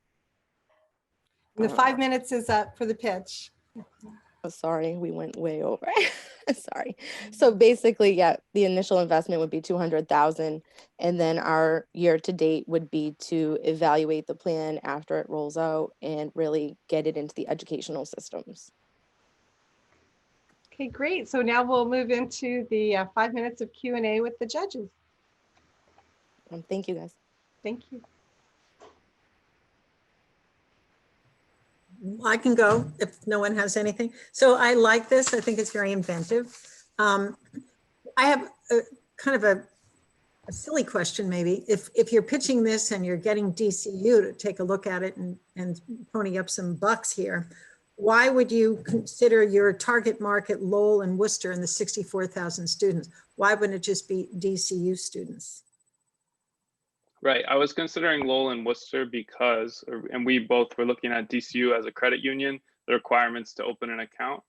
And the 5 minutes is up for the pitch. Oh, sorry, we went way over. Sorry. So basically, yeah, the initial investment would be 200,000, and then our year to date would be to evaluate the plan after it rolls out and really get it into the educational systems. Okay, great. So now we'll move into the 5 minutes of Q&A with the judges. Thank you, guys. Thank you. I can go if no one has anything. So I like this. I think it's very inventive. I have a kind of a silly question maybe. If you're pitching this and you're getting DCU to take a look at it and pony up some bucks here, why would you consider your target market Lowell and Worcester and the 64,000 students? Why wouldn't it just be DCU students? Right. I was considering Lowell and Worcester because, and we both were looking at DCU as a credit union, the requirements to open an account.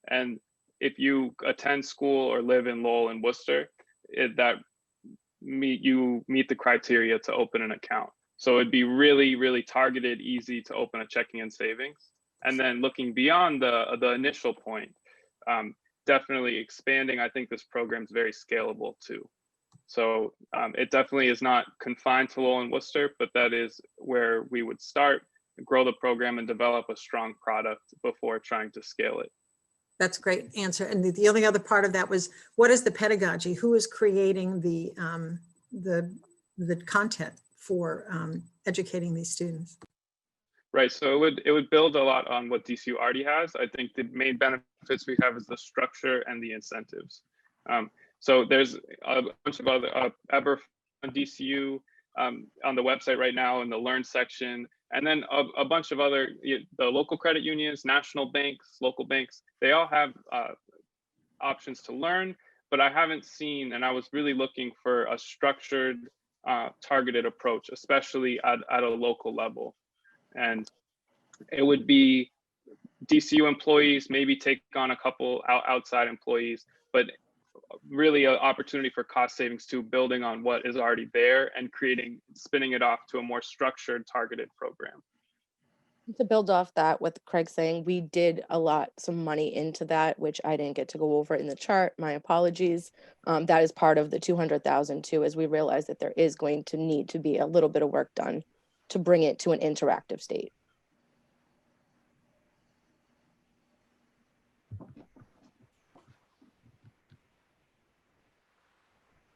And if you attend school or live in Lowell and Worcester, you meet the criteria to open an account. So it'd be really, really targeted, easy to open a checking and savings. And then looking beyond the initial point, definitely expanding. I think this program is very scalable too. So it definitely is not confined to Lowell and Worcester, but that is where we would start, grow the program and develop a strong product before trying to scale it. That's a great answer. And the only other part of that was, what is the pedagogy? Who is creating the content for educating these students? Right, so it would build a lot on what DCU already has. I think the main benefits we have is the structure and the incentives. So there's a bunch of other Ever on DCU on the website right now in the Learn section, and then a bunch of other, the local credit unions, national banks, local banks, they all have options to learn, but I haven't seen, and I was really looking for a structured, targeted approach, especially at a local level. And it would be DCU employees, maybe take on a couple outside employees, but really an opportunity for cost savings too, building on what is already there and spinning it off to a more structured, targeted program. To build off that, what Craig's saying, we did some money into that, which I didn't get to go over in the chart. My apologies. That is part of the 200,000 too, as we realize that there is going to need to be a little bit of work done to bring it to an interactive state.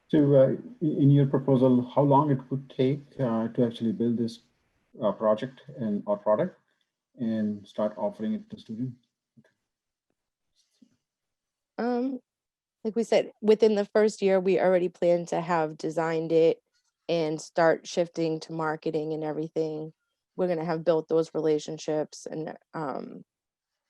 So in your proposal, how long it would take to actually build this project or product and start offering it to students? Like we said, within the first year, we already plan to have designed it and start shifting to marketing and everything. We're going to have built those relationships and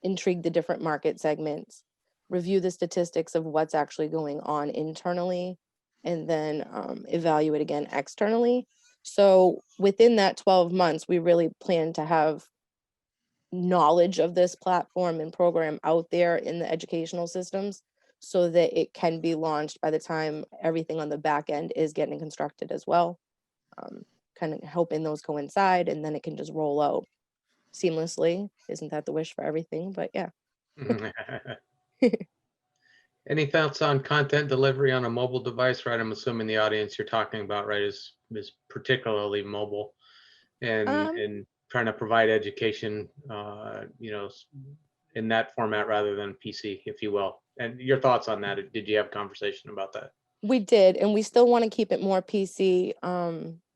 intrigue the different market segments, review the statistics of what's actually going on internally, and then evaluate again externally. So within that 12 months, we really plan to have knowledge of this platform and program out there in the educational systems so that it can be launched by the time everything on the back end is getting constructed as well. Kind of helping those coincide, and then it can just roll out seamlessly. Isn't that the wish for everything? But yeah. Any thoughts on content delivery on a mobile device? Right, I'm assuming the audience you're talking about, right, is particularly mobile, and trying to provide education, in that format rather than PC, if you will. And your thoughts on that? Did you have a conversation about that? We did, and we still want to keep it more PC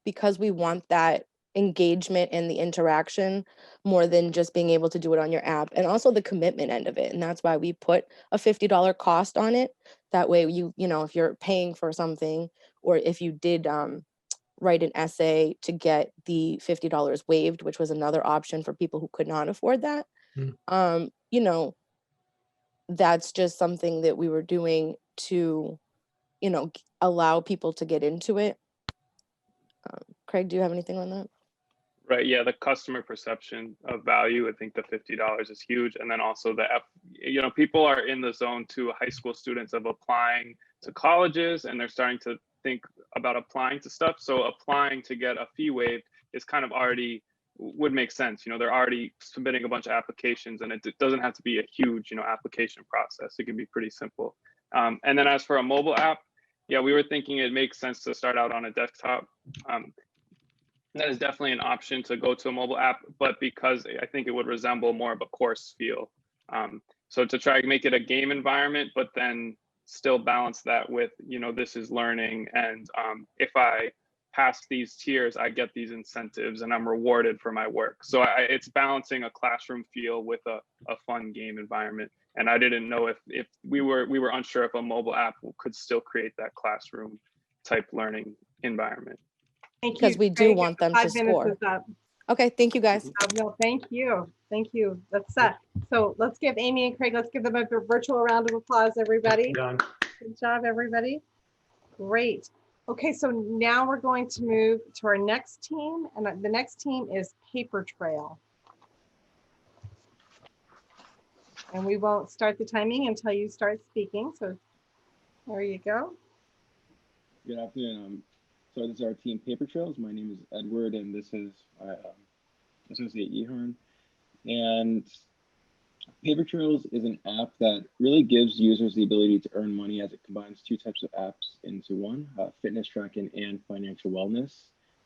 because we want that engagement and the interaction more than just being able to do it on your app, and also the commitment end of it. And that's why we put a $50 cost on it. That way, if you're paying for something, or if you did write an essay to get the $50 waived, which was another option for people who could not afford that. That's just something that we were doing to, allow people to get into it. Craig, do you have anything on that? Right, yeah, the customer perception of value, I think the $50 is huge. And then also people are in the zone too, high school students of applying to colleges, and they're starting to think about applying to stuff. So applying to get a fee waived is kind of already would make sense. You know, they're already submitting a bunch of applications, and it doesn't have to be a huge, you know, application process. It can be pretty simple. And then as for a mobile app, yeah, we were thinking it makes sense to start out on a desktop. That is definitely an option to go to a mobile app, but because I think it would resemble more of a course feel. So to try to make it a game environment, but then still balance that with, you know, this is learning, and if I pass these tiers, I get these incentives and I'm rewarded for my work. So it's balancing a classroom feel with a fun game environment. And I didn't know if we were unsure if a mobile app could still create that classroom type learning environment. Thank you. Because we do want them to 5 minutes score. is up. Okay, thank you guys. No, thank you. Thank you. That's set. So let's give Amy and Craig, let's give them a virtual round of applause, everybody. Done. Good job, everybody. Great. Okay, so now we're going to move to our next team, and the next team is Paper Trail. And we won't start the timing until you start speaking. So there you go. Good afternoon. So this is our team Paper Trails. My name is Edward, and this is Associate Ehorn. And Paper Trails is an app that really gives users the ability to earn money as it combines two types of apps into one, fitness tracking and financial wellness.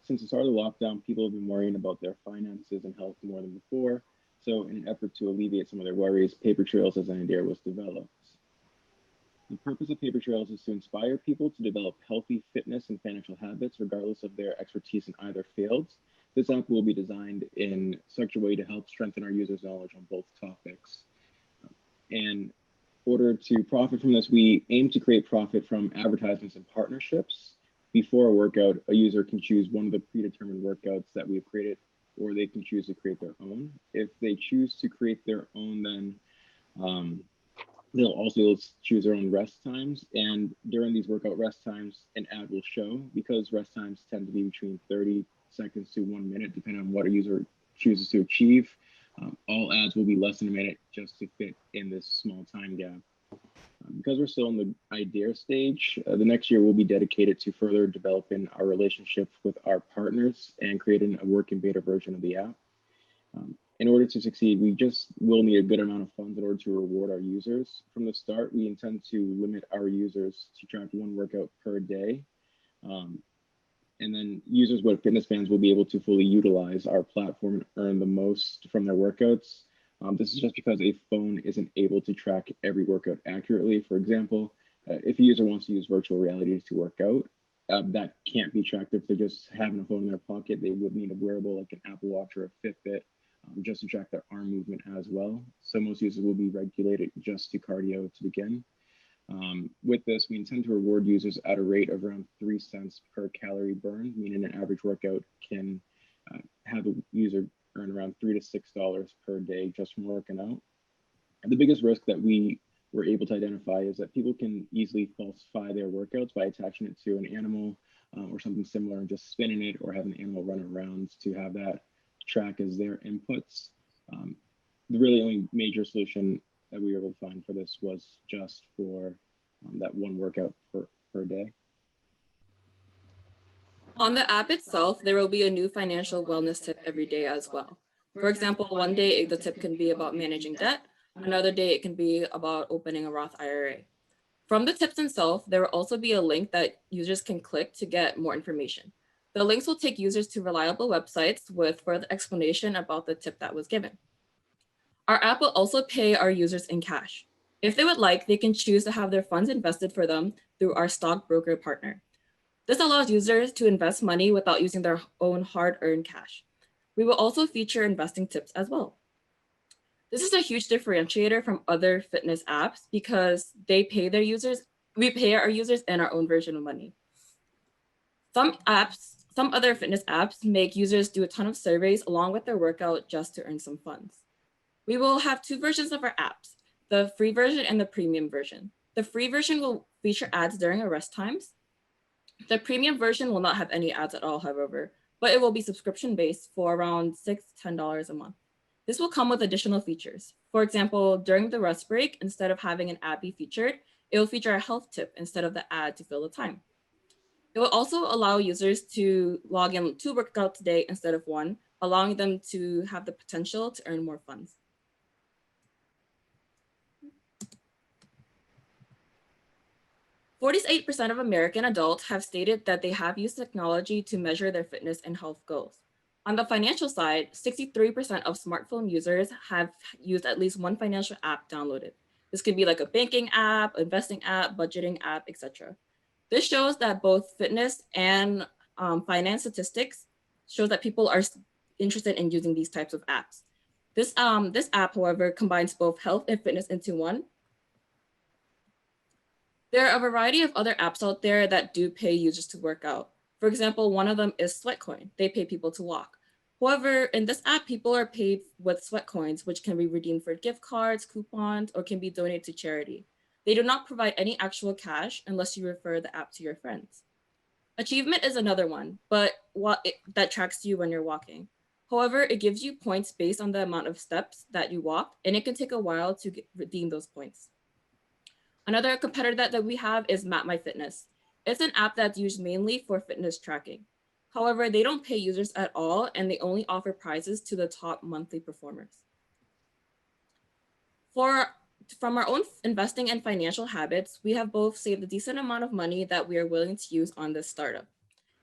Since the start of the lockdown, people have been worrying about their finances and health more than before. So in an effort to alleviate some of their worries, Paper Trails as an idea was developed. The purpose of Paper Trails is to inspire people to develop healthy fitness and financial habits, regardless of their expertise in either fields. This app will be designed in such a way to help strengthen our users' knowledge on both topics. In order to profit from this, we aim to create profit from advertisements and partnerships. Before a workout, a user can choose one of the predetermined workouts that we've created, or they can choose to create their own. If they choose to create their own, then they'll also choose their own rest times. And during these workout rest times, an ad will show, because rest times tend to be between 30 seconds to 1 minute, depending on what a user chooses to achieve. All ads will be less than a minute just to fit in this small time gap. Because we're still in the idea stage, the next year will be dedicated to further developing our relationship with our partners and creating a working beta version of the app. In order to succeed, we just will need a good amount of funds in order to reward our users. From the start, we intend to limit our users to track one workout per day. And then users with fitness fans will be able to fully utilize our platform and earn the most from their workouts. This is just because a phone isn't able to track every workout accurately. For example, if a user wants to use virtual reality to work out, that can't be tracked. If they're just having a phone in their pocket, they would need a wearable like an Apple Watch or a Fitbit just to track their arm movement as well. So most users will be regulated just to cardio to begin. With this, we intend to reward users at a rate of around 3 cents per calorie burn, meaning an average workout can have the user earn around $3 to $6 per day just from working out. And the biggest risk that we were able to identify is that people can easily falsify their workouts by attaching it to an animal or something similar and just spinning it, or having the animal run around to have that track as their inputs. The really only major solution that we were able to find for this was just for that one workout per day. On the app itself, there will be a new financial wellness tip every day as well. For example, one day the tip can be about managing debt. Another day it can be about opening a Roth IRA. From the tips themselves, there will also be a link that users can click to get more information. The links will take users to reliable websites with further explanation about the tip that was given. Our app will also pay our users in cash. If they would like, they can choose to have their funds invested for them through our stockbroker partner. This allows users to invest money without using their own hard-earned cash. We will also feature investing tips as well. This is a huge differentiator from other fitness apps because they pay their users, we pay our users in our own version of money. Some other fitness apps make users do a ton of surveys along with their workout just to earn some funds. We will have 2 versions of our apps, the free version and the premium version. The free version will feature ads during our rest times. The premium version will not have any ads at all, however, but it will be subscription-based for around $6 to $10 a month. This will come with additional features. For example, during the rest break, instead of having an ad be featured, it will feature a health tip instead of the ad to fill the time. It will also allow users to log in 2 workouts a day instead of 1, allowing them to have the potential to earn more funds. "48% of American adults have stated that they have used technology to measure their fitness and health goals. On the financial side, 63% of smartphone users have used at least one financial app downloaded. This could be like a banking app, investing app, budgeting app, etc. This shows that both fitness and finance statistics shows that people are interested in using these types of apps. This app, however, combines both health and fitness into one. There are a variety of other apps out there that do pay users to work out. For example, one of them is Sweatcoin. They pay people to walk. However, in this app, people are paid with sweat coins, which can be redeemed for gift cards, coupons, or can be donated to charity. They do not provide any actual cash unless you refer the app to your friends. Achievement is another one, but that tracks you when you're walking. However, it gives you points based on the amount of steps that you walk, and it can take a while to redeem those points. Another competitor that we have is MapMyFitness. It's an app that's used mainly for fitness tracking. However, they don't pay users at all, and they only offer prizes to the top monthly performers. From our own investing and financial habits, we have both saved a decent amount of money that we are willing to use on this startup.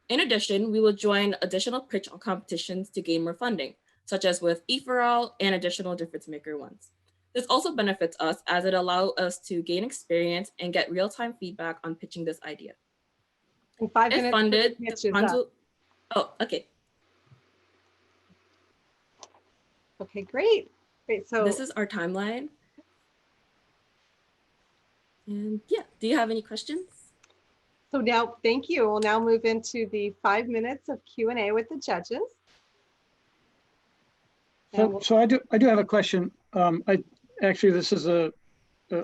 In addition, we will join additional pitch competitions to gain more funding, such as with E4All and additional DifferenceMaker ones. This also benefits us as it allows us to gain experience and get real-time feedback on pitching this idea. In 5 minutes, if funded, the pitch the is funds up. will, oh, okay. Okay, great. Great. So This is our timeline. And yeah, do you have any questions? So now, thank you. We'll now move into the 5 minutes of Q&A with the judges. So I do have a question. Actually, this is a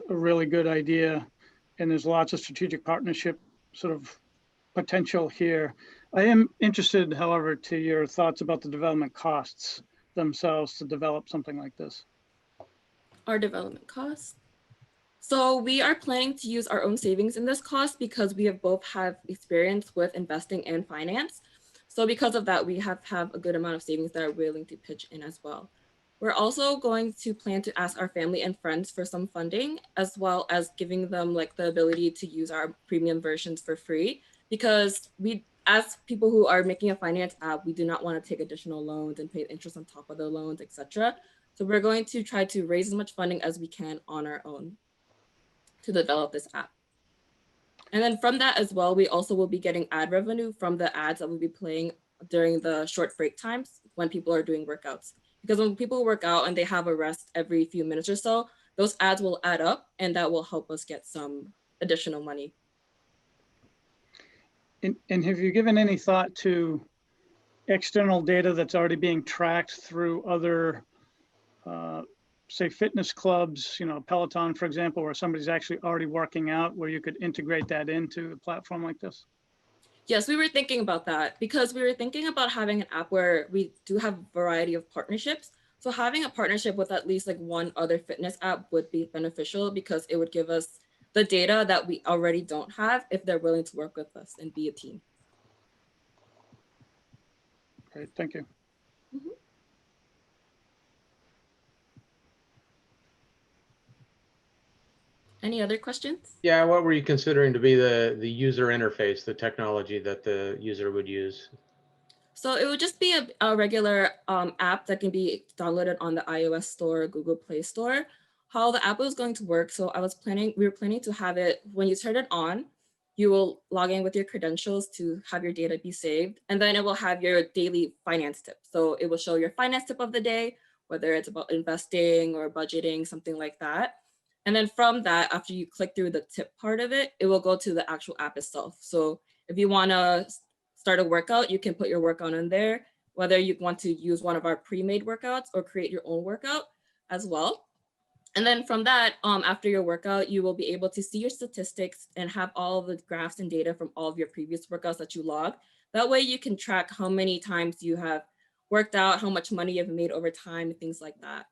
really good idea, and there's lots of strategic partnership sort of potential here. I am interested, however, to your thoughts about the development costs themselves to develop something like this. Our development costs. So we are planning to use our own savings in this cost because we have both have experience with investing and finance. So because of that, we have a good amount of savings that are willing to pitch in as well. We're also going to plan to ask our family and friends for some funding, as well as giving them like the ability to use our premium versions for free, because as people who are making a finance app, we do not want to take additional loans and pay interest on top of the loans, etc. So we're going to try to raise as much funding as we can on our own to develop this app. And then from that as well, we also will be getting ad revenue from the ads that we'll be playing during the short break times when people are doing workouts. Because when people work out and they have a rest every few minutes or so, those ads will add up and that will help us get some additional money. And have you given any thought to external data that's already being tracked through other, say, fitness clubs, Peloton, for example, where somebody's actually already working out, where you could integrate that into a platform like this? Yes, we were thinking about that because we were thinking about having an app where we do have a variety of partnerships. So having a partnership with at least like one other fitness app would be beneficial because it would give us the data that we already don't have if they're willing to work with us and be a team. Great, thank you. Mm-hmm. Any other questions? Yeah, what were you considering to be the user interface, the technology that the user would use? So it would just be a regular app that can be downloaded on the iOS store, or Google Play Store. How the app was going to work, so we were planning to have it, when you turn it on, you will log in with your credentials to have your data be saved, and then it will have your daily finance tip. So it will show your finance tip of the day, whether it's about investing or budgeting, something like that. And then from that, after you click through the tip part of it, it will go to the actual app itself. So if you want to start a workout, you can put your workout in there, whether you want to use one of our pre-made workouts or create your own workout as well. And then from that, after your workout, you will be able to see your statistics and have all of the graphs and data from all of your previous workouts that you log. That way you can track how many times you have worked out, how much money you've made over time, and things like that.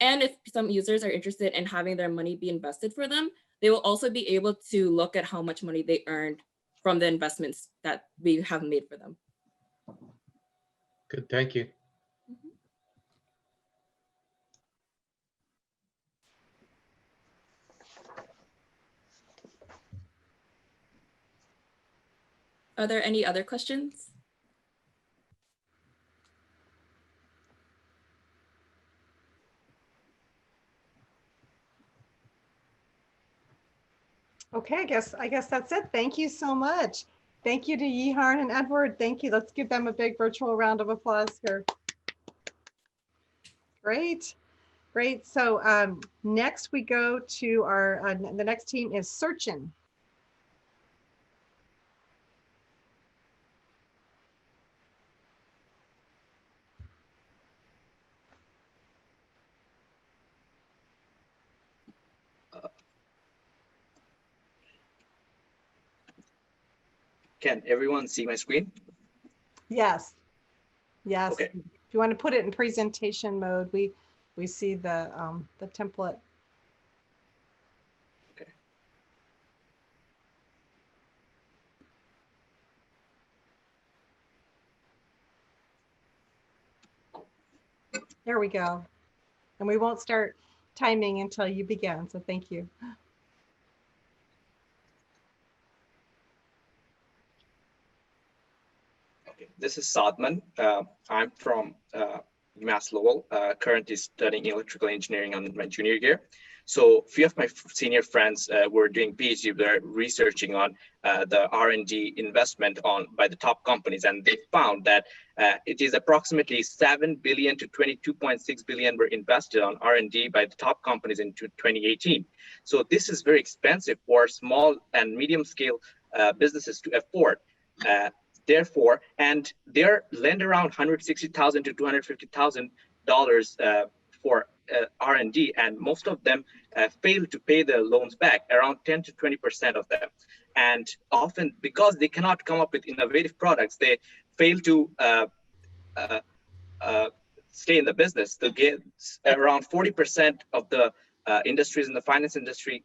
And if some users are interested in having their money be invested for them, they will also be able to look at how much money they earned from the investments that we have made for them. Good, thank you. Are there any other questions? Okay, I guess that's it. Thank you so much. Thank you to Yiharn and Edward. Thank you. Let's give them a big virtual round of applause here. Great, great. So next we go to our, the next team is Searchin'. Can everyone see my screen? Yes. Yes. Okay. If you want to put it in presentation mode, we see the template. Okay. There we go. And we won't start timing until you begin. So thank you. This is Sadman. I'm from Mass Lowell, currently studying electrical engineering on my junior year. So a few of my senior friends were doing PhD, they're researching on the R&D investment by the top companies, and they found that it is approximately 7 billion to 22.6 billion were invested on R&D by the top companies in 2018. So this is very expensive for small and medium scale businesses to afford. Therefore, and they're lend around $160,000 to $250,000 for R&D, and most of them fail to pay their loans back, around 10 to 20% of them. And often, because they cannot come up with innovative products, they fail to stay in the business. They get around 40% of the industries in the finance industry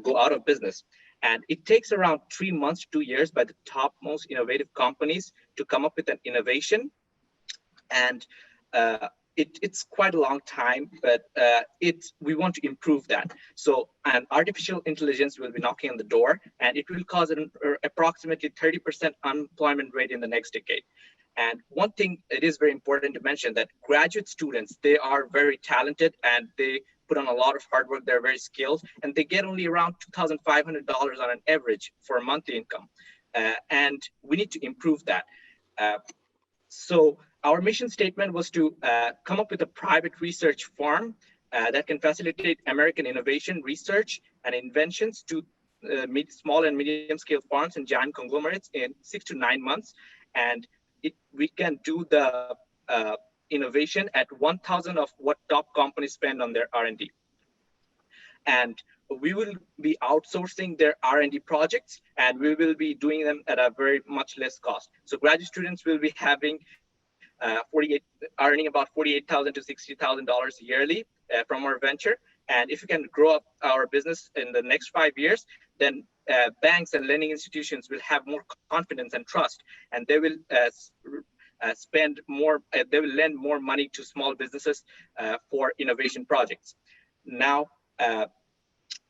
go out of business. And it takes around 3 months to 2 years by the top most innovative companies to come up with an innovation. And it's quite a long time, but we want to improve that. So an artificial intelligence will be knocking on the door, and it will cause an approximately 30% unemployment rate in the next decade. And one thing it is very important to mention that graduate students, they are very talented and they put on a lot of hard work. They're very skilled, and they get only around $2,500 on an average for a monthly income. And we need to improve that. So our mission statement was to come up with a private research firm that can facilitate American innovation, research, and inventions to meet small and medium scale farms and giant conglomerates in 6 to 9 months. And we can do the innovation at 1,000 of what top companies spend on their R&D. And we will be outsourcing their R&D projects, and we will be doing them at a very much less cost. So graduate students will be having earning about $48,000 to $60,000 yearly from our venture. And if we can grow up our business in the next 5 years, then banks and lending institutions will have more confidence and trust, and they will spend more, they will lend more money to small businesses for innovation projects. Now,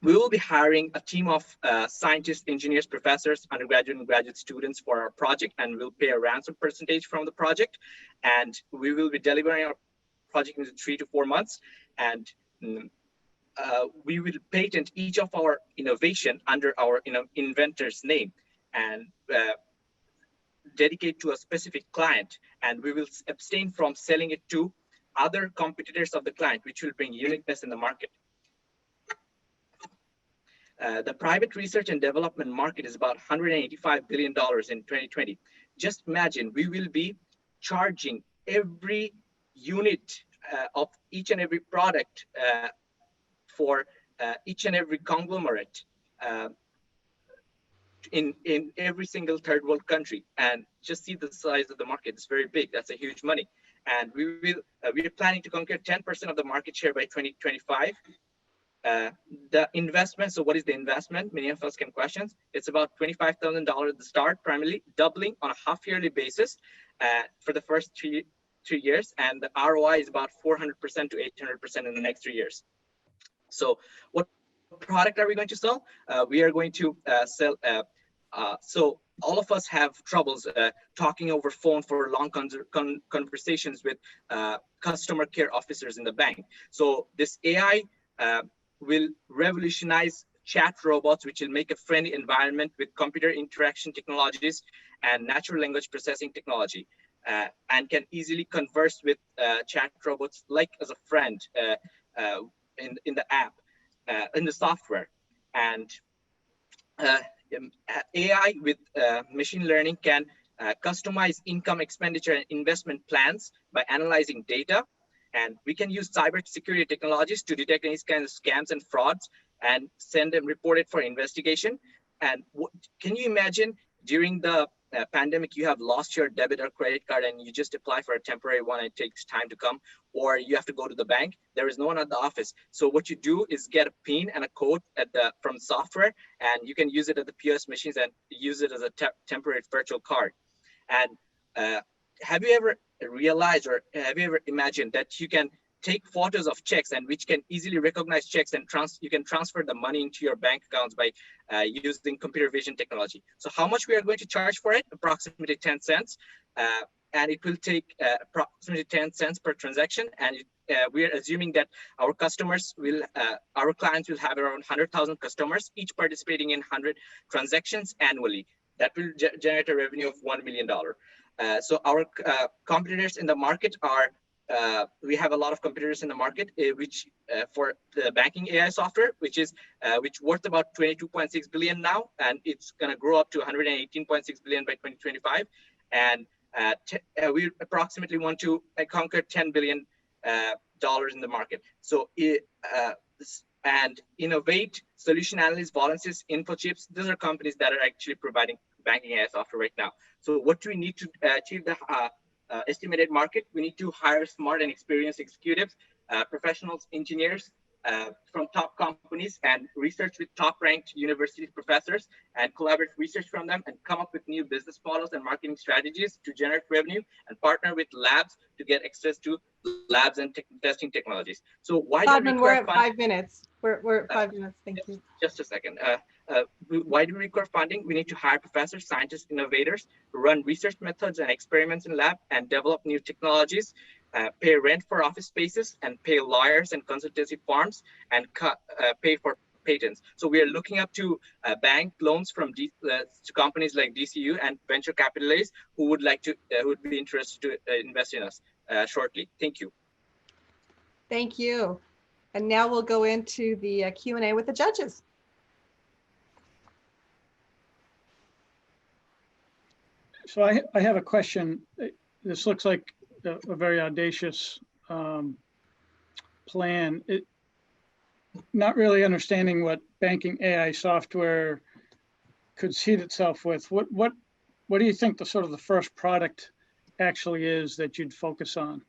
we will be hiring a team of scientists, engineers, professors, undergraduate and graduate students for our project, and we'll pay a ransom percentage from the project. And we will be delivering our project in 3 to 4 months. And we will patent each of our innovation under our inventor's name and dedicate to a specific client. And we will abstain from selling it to other competitors of the client, which will bring uniqueness in the market. The private research and development market is about $185 billion in 2020. Just imagine, we will be charging every unit of each and every product for each and every conglomerate in every single third world country. And just see the size of the market, it's very big. That's a huge money. And we are planning to conquer 10% of the market share by 2025. The investment, so what is the investment? Many of us can question. It's about $25,000 at the start, primarily doubling on a half-yearly basis for the first three years. And the ROI is about 400% to 800% in the next 3 years. So what product are we going to sell? We are going to sell, so all of us have troubles talking over phone for long conversations with customer care officers in the bank. So this AI will revolutionize chat robots, which will make a friendly environment with computer interaction technologies and natural language processing technology, and can easily converse with chat robots like as a friend in the app, in the software. And AI with machine learning can customize income, expenditure, and investment plans by analyzing data. And we can use cybersecurity technologies to detect any kind of scams and frauds and send them reported for investigation. And can you imagine during the pandemic, you have lost your debit or credit card and you just apply for a temporary one and it takes time to come, or you have to go to the bank. There is no one at the office. So what you do is get a PIN and a code from software, and you can use it at the POS machines and use it as a temporary virtual card. And have you ever realized, or have you ever imagined that you can take photos of checks and which can easily recognize checks, and you can transfer the money into your bank accounts by using computer vision technology? So how much we are going to charge for it? Approximately 10 cents. And it will take approximately 10 cents per transaction. And we are assuming that our customers will, our clients will have around 100,000 customers, each participating in 100 transactions annually. That will generate a revenue of $1 million. So our competitors in the market are, we have a lot of competitors in the market, which for the banking AI software, which worth about 22.6 billion now, and it's going to grow up to 118.6 billion by 2025. And we approximately want to conquer $10 billion in the market. So and Innovate, Solution Analyst, Volunteers, InfoChips, these are companies that are actually providing banking AI software right now. So what do we need to achieve the estimated market? We need to hire smart and experienced executives, professionals, engineers from top companies, and research with top-ranked university professors, and collaborate research from them, and come up with new business models and marketing strategies to generate revenue, and partner with labs to get access to labs and testing technologies. So why do we require we're at 5 minutes. We're at 5 minutes. Thank you. Just a second. Why do we require funding? We need to hire professors, scientists, innovators, run research methods and experiments in lab, and develop new technologies, pay rent for office spaces, and pay lawyers and consultancy firms, and pay for patents. So we are looking up to bank loans from companies like DCU and venture capitalists who would like to, who would be interested to invest in us shortly. Thank you. Thank you. And now we'll go into the Q&A with the judges. So I have a question. This looks like a very audacious plan. Not really understanding what banking AI software could seed itself with. What do you think the sort of the first product actually is that you'd focus on?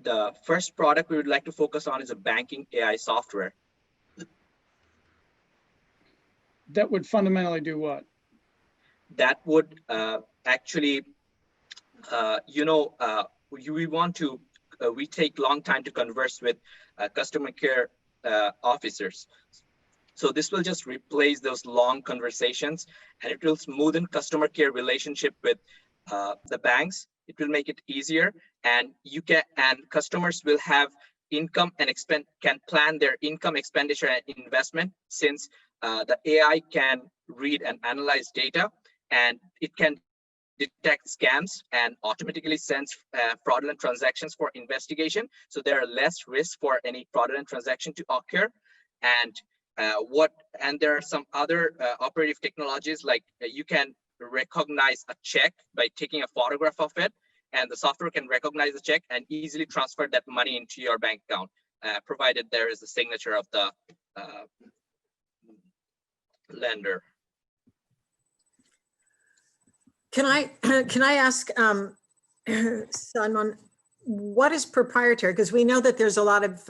The first product we would like to focus on is a banking AI software. That would fundamentally do what? That would actually, we want to, we take long time to converse with customer care officers. So this will just replace those long conversations, and it will smoothen customer care relationship with the banks. It will make it easier, and customers will have income and can plan their income, expenditure, and investment, since the AI can read and analyze data, and it can detect scams and automatically sends fraudulent transactions for investigation. So there are less risks for any fraudulent transaction to occur. And there are some other operative technologies, like you can recognize a check by taking a photograph of it, and the software can recognize the check and easily transfer that money into your bank account, provided there is a signature of the lender. Can I ask Salman, what is proprietary? Because we know that there's a lot of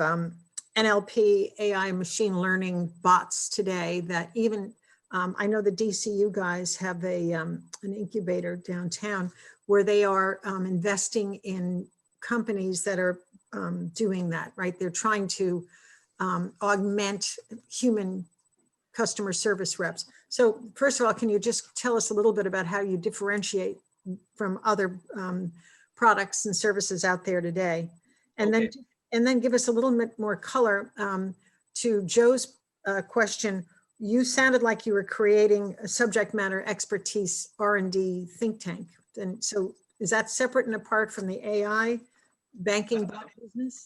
NLP, AI, machine learning bots today that even, I know the DCU guys have an incubator downtown where they are investing in companies that are doing that, right? They're trying to augment human customer service reps. So first of all, can you just tell us a little bit about how you differentiate from other products and services out there today? And Okay. then give us a little bit more color to Joe's question. You sounded like you were creating a subject matter expertise R&D think tank. And so is that separate and apart from the AI banking bot business?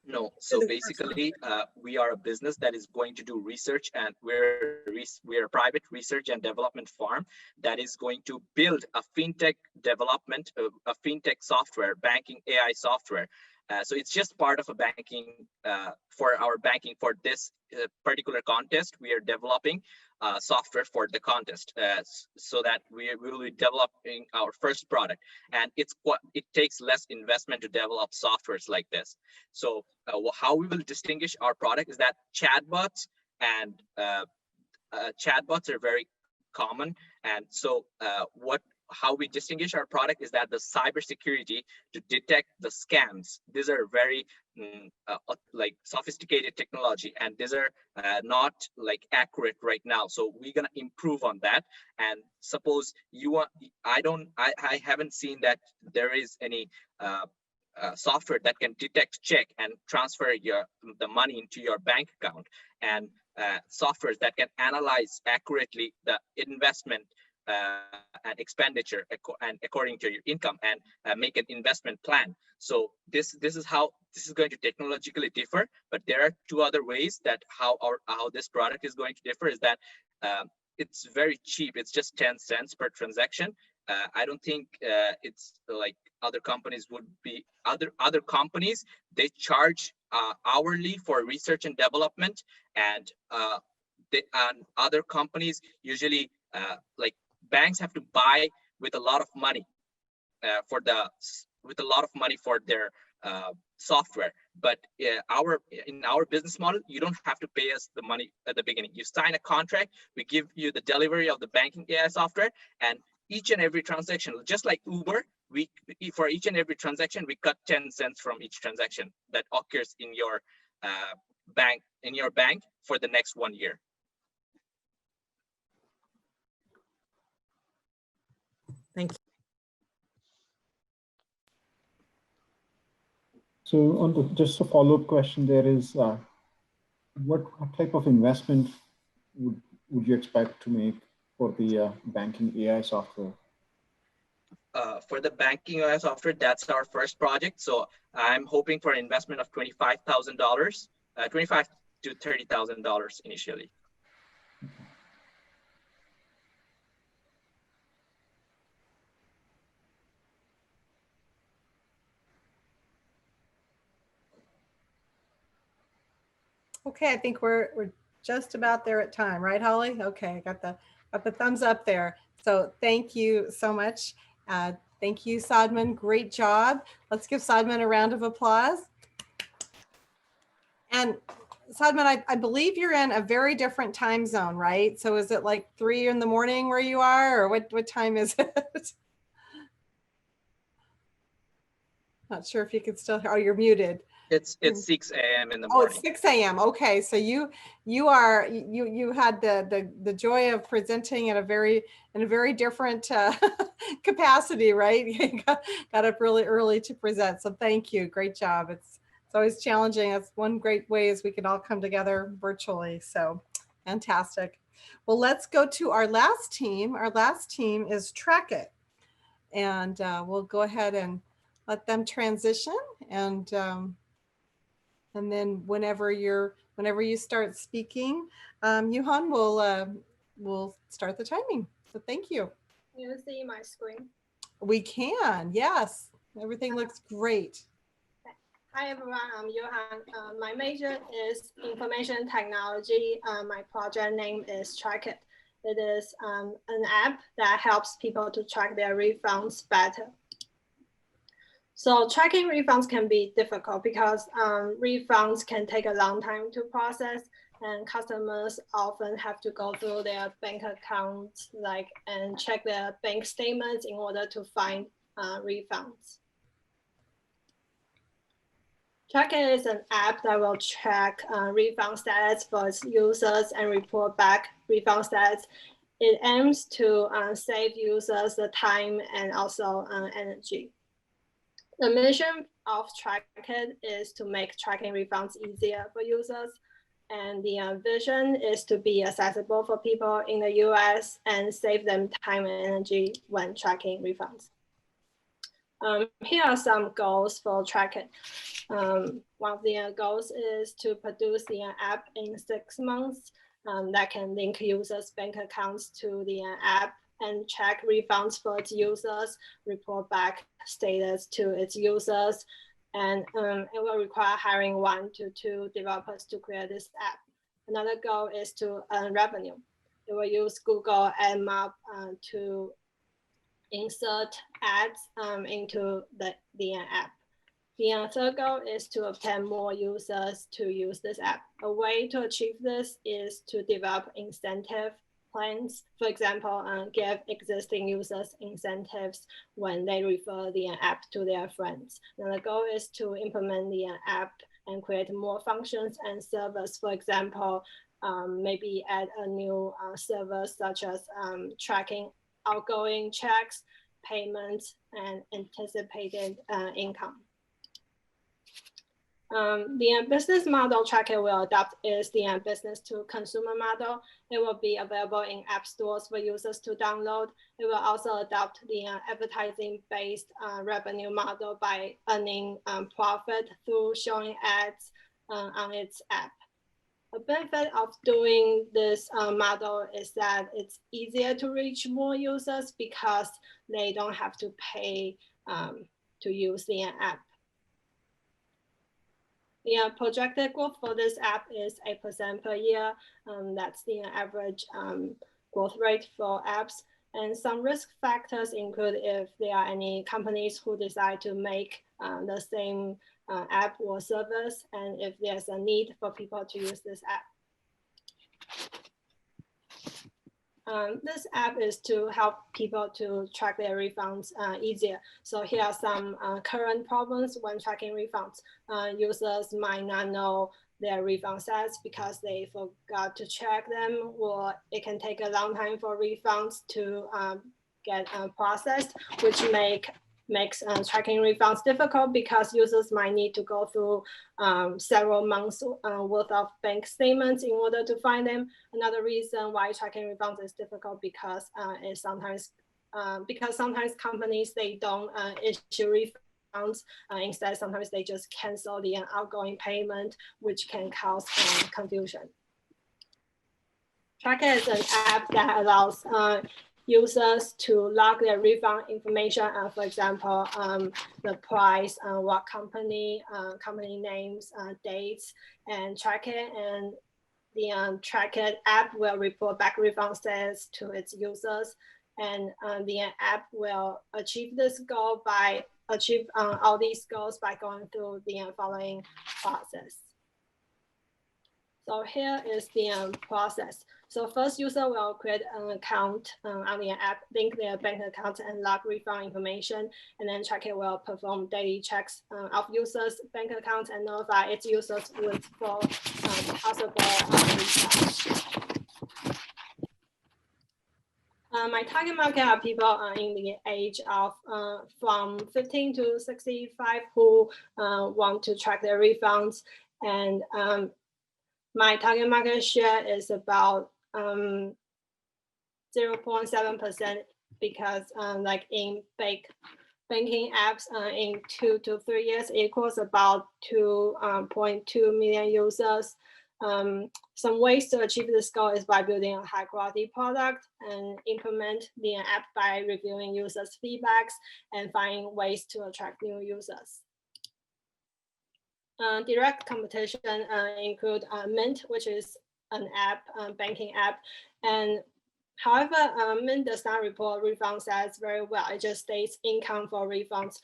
No, so basically, we are a business that is going to do research, and we're a private research and development firm that is going to build a fintech development, a fintech software, banking AI software. So it's just part of a banking, for this particular contest. We are developing software for the contest so that we will be developing our first product. And it takes less investment to develop softwares like this. So how we will distinguish our product is that chatbots are very common. And so how we distinguish our product is that the cybersecurity to detect the scams. These are very like sophisticated technology, and these are not like accurate right now. So we're gonna improve on that. And suppose you want, I haven't seen that there is any software that can detect check and transfer the money into your bank account, and softwares that can analyze accurately the investment and expenditure and according to your income, and make an investment plan. So this is how this is going to technologically differ. But there are two other ways that how this product is going to differ is that it's very cheap. It's just 10 cents per transaction. I don't think it's like other companies would be. Other companies, they charge hourly for research and development, and other companies usually like banks have to buy with a lot of money for their software. But in our business model, you don't have to pay us the money at the beginning. You sign a contract, we give you the delivery of the banking AI software, and each and every transaction, just like Uber, for each and every transaction, we cut 10 cents from each transaction that occurs in your bank for the next 1 year. Thank you. So on just a follow-up question, there is what type of investment would you expect to make for the banking AI software? For the banking AI software, that's our first project. So I'm hoping for an investment of $25,000, $25,000 to $30,000 initially. Okay, I think we're just about there at time, right, Holly? Okay, got the thumbs up there. So thank you so much. Thank you, Sadman. Great job. Let's give Sadman a round of applause. And Sadman, I believe you're in a very different time zone, right? So is it like 3 in the morning where you are, or what time is it? Not sure if you could still hear. Oh, you're muted. It's 6 a.m. in the morning. Oh, it's 6 a.m. Okay, so you had the joy of presenting in a very different capacity, right? You got up really early to present. So thank you. Great job. It's always challenging. It's one great way is we can all come together virtually. So fantastic. Well, let's go to our last team. Our last team is Track It, and we'll go ahead and let them transition, and then whenever you start speaking, Yuhan will start the timing. So thank you. Can you see my screen? We can, yes. Everything looks great. Hi everyone, I'm Yuhan. My major is information technology. My project name is Track It. It is an app that helps people to track their refunds better. So tracking refunds can be difficult because refunds can take a long time to process, and customers often have to go through their bank accounts and check their bank statements in order to find refunds. Track It is an app that will track refund status for its users and report back refund status. It aims to save users the time and also energy. The mission of Track It is to make tracking refunds easier for users. And the vision is to be accessible for people in the US and save them time and energy when tracking refunds. Here are some goals for Track It. One of the goals is to produce the app in 6 months that can link users' bank accounts to the app and check refunds for its users, report back status to its users, and it will require hiring 1 to 2 developers to create this app. Another goal is to earn revenue. It will use Google AdMap to insert ads into the app. The third goal is to obtain more users to use this app. A way to achieve this is to develop incentive plans. For example, give existing users incentives when they refer the app to their friends. And the goal is to implement the app and create more functions and servers. For example, maybe add a new service such as tracking outgoing checks, payments, and anticipated income. The business model Track It will adopt is the business to consumer model. It will be available in app stores for users to download. It will also adopt the advertising-based revenue model by earning profit through showing ads on its app. A benefit of doing this model is that it's easier to reach more users because they don't have to pay to use the app. The projected growth for this app is 8% per year. That's the average growth rate for apps. And some risk factors include if there are any companies who decide to make the same app or service, and if there's a need for people to use this app. This app is to help people to track their refunds easier. So here are some current problems when tracking refunds. Users might not know their refund status because they forgot to check them, or it can take a long time for refunds to get processed, which makes tracking refunds difficult because users might need to go through several months worth of bank statements in order to find them. Another reason why tracking refunds is difficult because sometimes companies, they don't issue refunds. Instead, sometimes they just cancel the outgoing payment, which can cause confusion. Track It is an app that allows users to log their refund information, for example, the price, what company, company names, dates, and Track It. And the Track It app will report back refund status to its users. And the app will achieve this goal by all these goals by going through the following process. So here is the process. So first, user will create an account on the app, link their bank account, and log refund information. And then Track It will perform daily checks of users' bank accounts and notify its users with possible refunds. My target market are people in the age of from 15 to 65 who want to track their refunds. And my target market share is about 0.7% because like in banking apps in 2 to 3 years equals about 2.2 million users. Some ways to achieve this goal is by building a high quality product and implement the app by reviewing users' feedbacks and finding ways to attract new users. Direct competition include Mint, which is an app, banking app, and However, Mint does not report refund status very well. It just states income for refunds.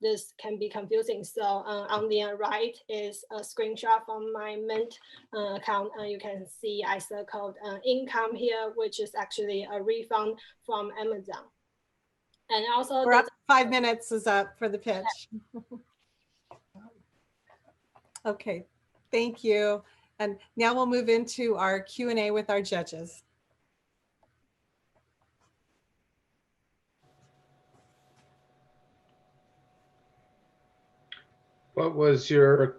This can be confusing. So on the right is a screenshot from my Mint account. You can see I circled income here, which is actually a refund from Amazon. And also, we're up 5 minutes is up for the pitch. Okay, thank you. And now we'll move into our Q&A with our judges. What was your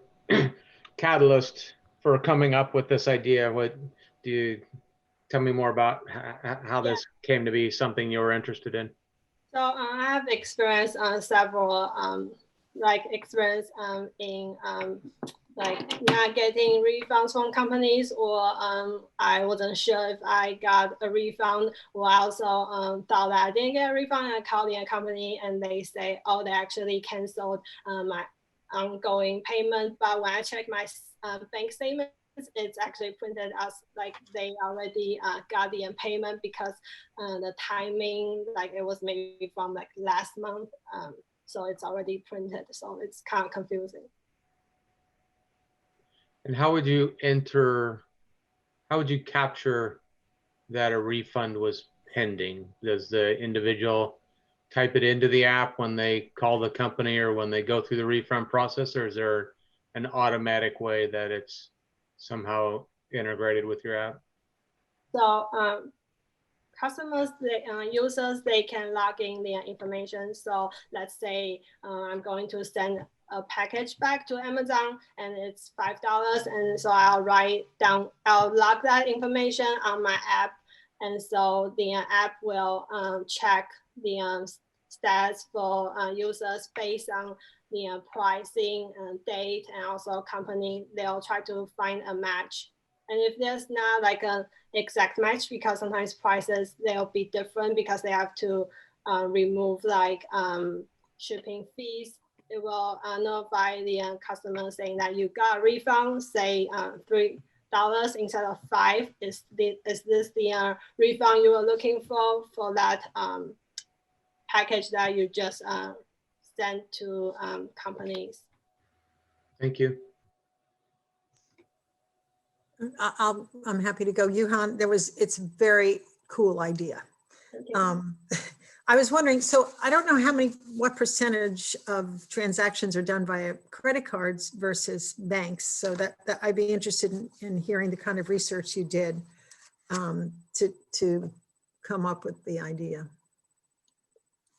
catalyst for coming up with this idea? What do you tell me more about how this came to be something you were interested in? So I have experienced several experience in like not getting refunds from companies, or I wasn't sure if I got a refund, or I also thought that I didn't get a refund. I called the company and they say, oh, they actually canceled my ongoing payment. But when I check my bank statement, it's actually printed as like they already got the payment, because the timing, like it was maybe from like last month. So it's already printed. So it's kind of confusing. And how would you capture that a refund was pending? Does the individual type it into the app when they call the company or when they go through the refund process, or is there an automatic way that it's somehow integrated with your app? So customers, users, they can log in their information. So let's say I'm going to send a package back to Amazon and it's $5. And so I'll log that information on my app. And so the app will check the stats for users based on the pricing, date, and also company. They'll try to find a match. And if there's not like an exact match, because sometimes prices, they'll be different because they have to remove like shipping fees. It will notify the customer saying that you got a refund, say $3 instead of $5. Is this the refund you were looking for that package that you just sent to companies? Thank you. I'm happy to go. Yuhan, it's a very cool idea. I was wondering, so I don't know what percentage of transactions are done via credit cards versus banks. So that I'd be interested in hearing the kind of research you did to come up with the idea.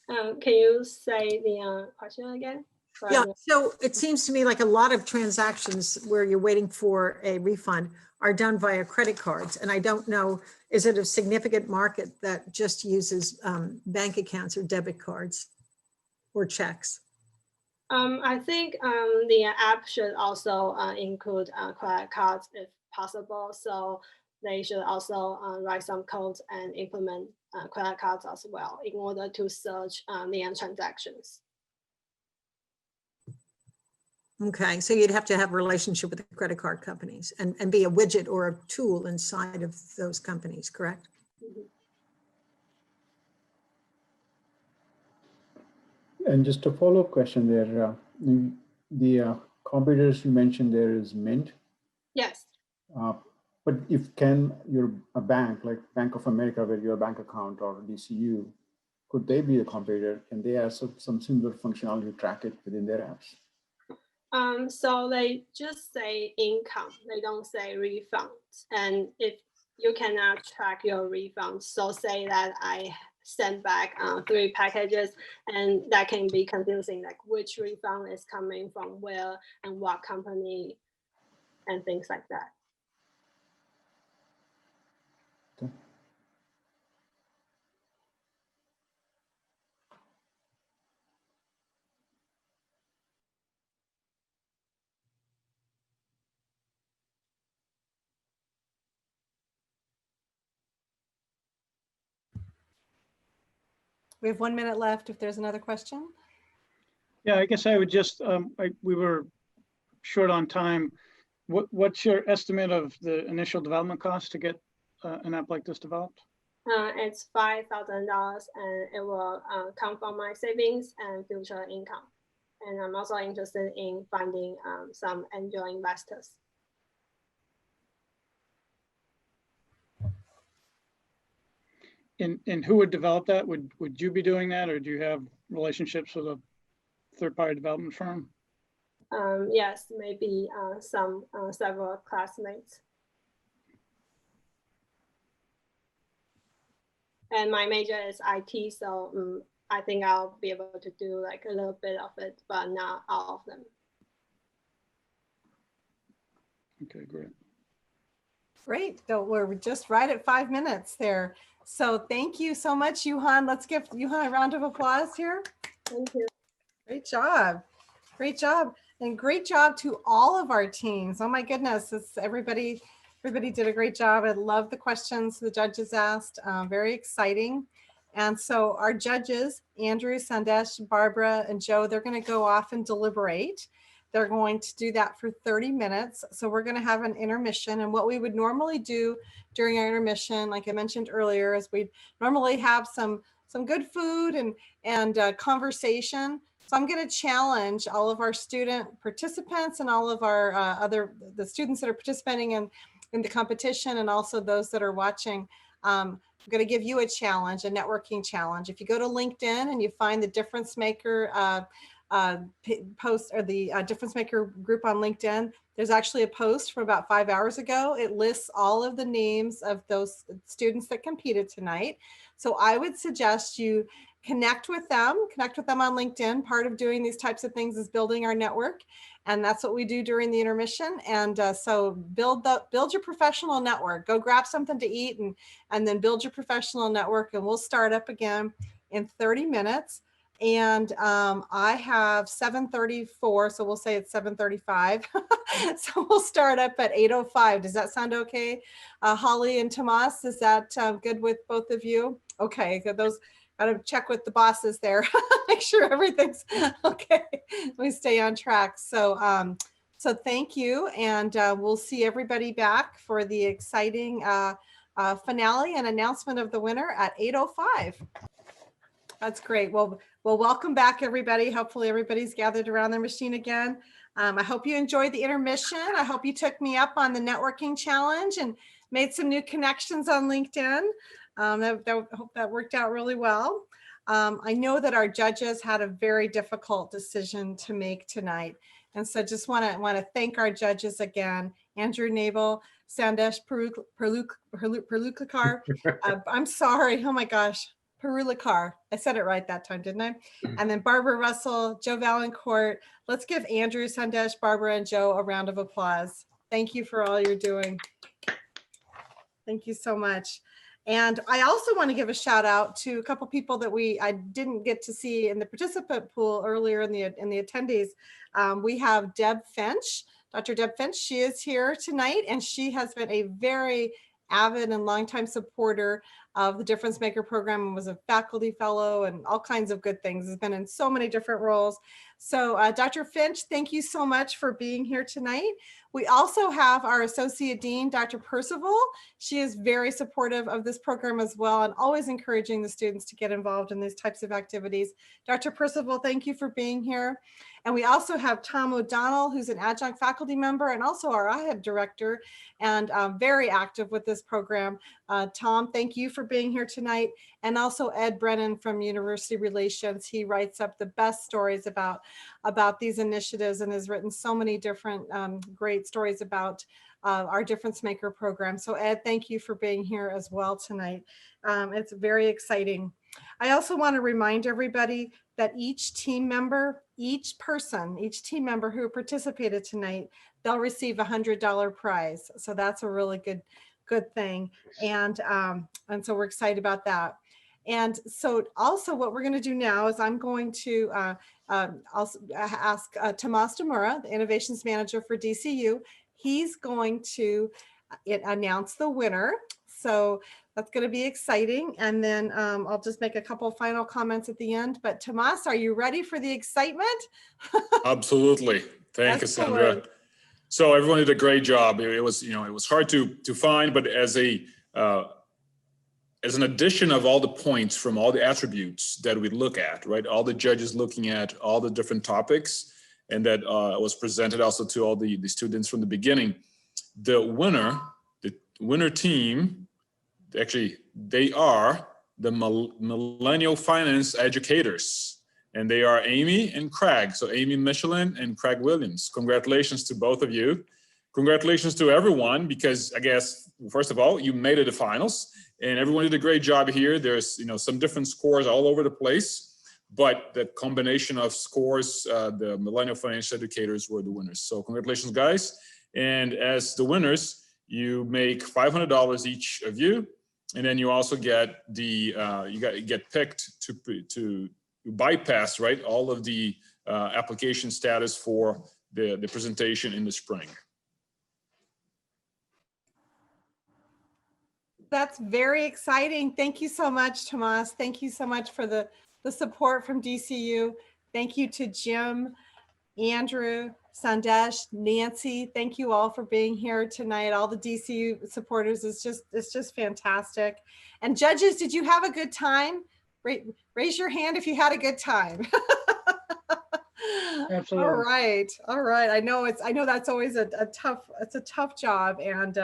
Can you say the question again? Yeah, so it seems to me like a lot of transactions where you're waiting for a refund are done via credit cards. And I don't know, is it a significant market that just uses bank accounts or debit cards or checks? I think the app should also include credit cards if possible. So they should also write some codes and implement credit cards as well in order to search the transactions. Okay, so you'd have to have a relationship with the credit card companies and be a widget or a tool inside of those companies, correct? And just a follow-up question there, the competitors you mentioned there is Mint. Yes. But if you're a bank like Bank of America, where your bank account, or DCU, could they be a competitor? Can they have some similar functionality to track it within their apps? So they just say income, they don't say refunds. And if you cannot track your refunds, so say that I send back 3 packages, and that can be confusing, like which refund is coming from where and what company and things like that. Okay. We have 1 minute left if there's another question. Yeah, I guess I would just, we were short on time. What's your estimate of the initial development cost to get an app like this developed? It's $5,000 and it will come from my savings and future income. And I'm also interested in finding some angel investors. And who would develop that? Would you be doing that, or do you have relationships with a third-party development firm? Yes, maybe several classmates. And my major is IT, so I think I'll be able to do like a little bit of it, but not all of them. Okay, great. Great. So we're just right at 5 minutes there. So thank you so much, Yuhan. Let's give Yuhan a round of applause here. Thank you. Great job. Great job. And great job to all of our teams. Oh my goodness, everybody did a great job. I love the questions the judges asked. Very exciting. And so our judges, Andrew, Sandesh, Barbara, and Joe, they're going to go off and deliberate. They're going to do that for 30 minutes. So we're going to have an intermission. And what we would normally do during our intermission, like I mentioned earlier, is we'd normally have some good food and conversation. So I'm going to challenge all of our student participants and all of our the students that are participating in the competition, and also those that are watching. I'm going to give you a challenge, a networking challenge. If you go to LinkedIn and you find the DifferenceMaker post, or the DifferenceMaker group on LinkedIn, there's actually a post from about 5 hours ago. It lists all of the names of those students that competed tonight. So I would suggest you connect with them on LinkedIn. Part of doing these types of things is building our network. And that's what we do during the intermission. And so build your professional network. Go grab something to eat and then build your professional network. And we'll start up again in 30 minutes. And I have 7:34, so we'll say it's 7:35. So we'll start up at 8:05. Does that sound okay? Holly and Tomas, is that good with both of you? Okay, those gotta check with the bosses there. Make sure everything's okay. We stay on track. So so thank you, and we'll see everybody back for the exciting finale and announcement of the winner at 8:05. That's great. Well, welcome back, everybody. Hopefully everybody's gathered around their machine again. I hope you enjoyed the intermission. I hope you took me up on the networking challenge and made some new connections on LinkedIn. I hope that worked out really well. I know that our judges had a very difficult decision to make tonight. And so just want to thank our judges again, Andrew Naval, Sandesh Perulkar. I'm sorry. Oh my gosh. Perulkar. I said it right that time, didn't I? And then Barbara Russell, Joe Valancourt. Let's give Andrew, Sandesh, Barbara, and Joe a round of applause. Thank you for all you're doing. Thank you so much. And I also want to give a shout out to a couple people that I didn't get to see in the participant pool earlier in the attendees. We have Deb Finch, Dr. Deb Finch. She is here tonight, and she has been a very avid and longtime supporter of the DifferenceMaker program and was a faculty fellow and all kinds of good things. Has been in so many different roles. So Dr. Finch, thank you so much for being here tonight. We also have our Associate Dean, Dr. Percival. She is very supportive of this program as well and always encouraging the students to get involved in these types of activities. Dr. Percival, thank you for being here. And we also have Tom O'Donnell, who's an adjunct faculty member and also our IHEB director and very active with this program. Tom, thank you for being here tonight. And also Ed Brennan from University Relations. He writes up the best stories about these initiatives and has written so many different great stories about our DifferenceMaker program. So Ed, thank you for being here as well tonight. It's very exciting. I also want to remind everybody that each team member who participated tonight, they'll receive a $100 prize. So that's a really good thing. And so we're excited about that. And so also what we're going to do now is I'm going to also ask Tomas Demura, the Innovations Manager for DCU. He's going to announce the winner. So that's going to be exciting. And then I'll just make a couple final comments at the end. But Tomas, are you ready for the excitement? Absolutely. Thank you, Sandra. So everyone did a great job. It was hard to find, but as a as an addition of all the points from all the attributes that we look at, right? All the judges looking at all the different topics, and that was presented also to all the students from the beginning. The winner team, actually, they are the Millennial Finance Educators, and they are Amy and Craig. So Amy Michelin and Craig Williams. Congratulations to both of you. Congratulations to everyone, because I guess, first of all, you made it to finals, and everyone did a great job here. There's some different scores all over the place, but the combination of scores, the Millennial Financial Educators were the winners. So congratulations, guys. And as the winners, you make $500 each of you, and then you also get the get picked to bypass, right, all of the application status for the presentation in the spring. That's very exciting. Thank you so much, Tomas. Thank you so much for the support from DCU. Thank you to Jim, Andrew, Sandesh, Nancy. Thank you all for being here tonight. All the DCU supporters. It's just fantastic. And judges, did you have a good time? Raise your hand if you had a good time. Absolutely. All right. I know that's always a tough job, and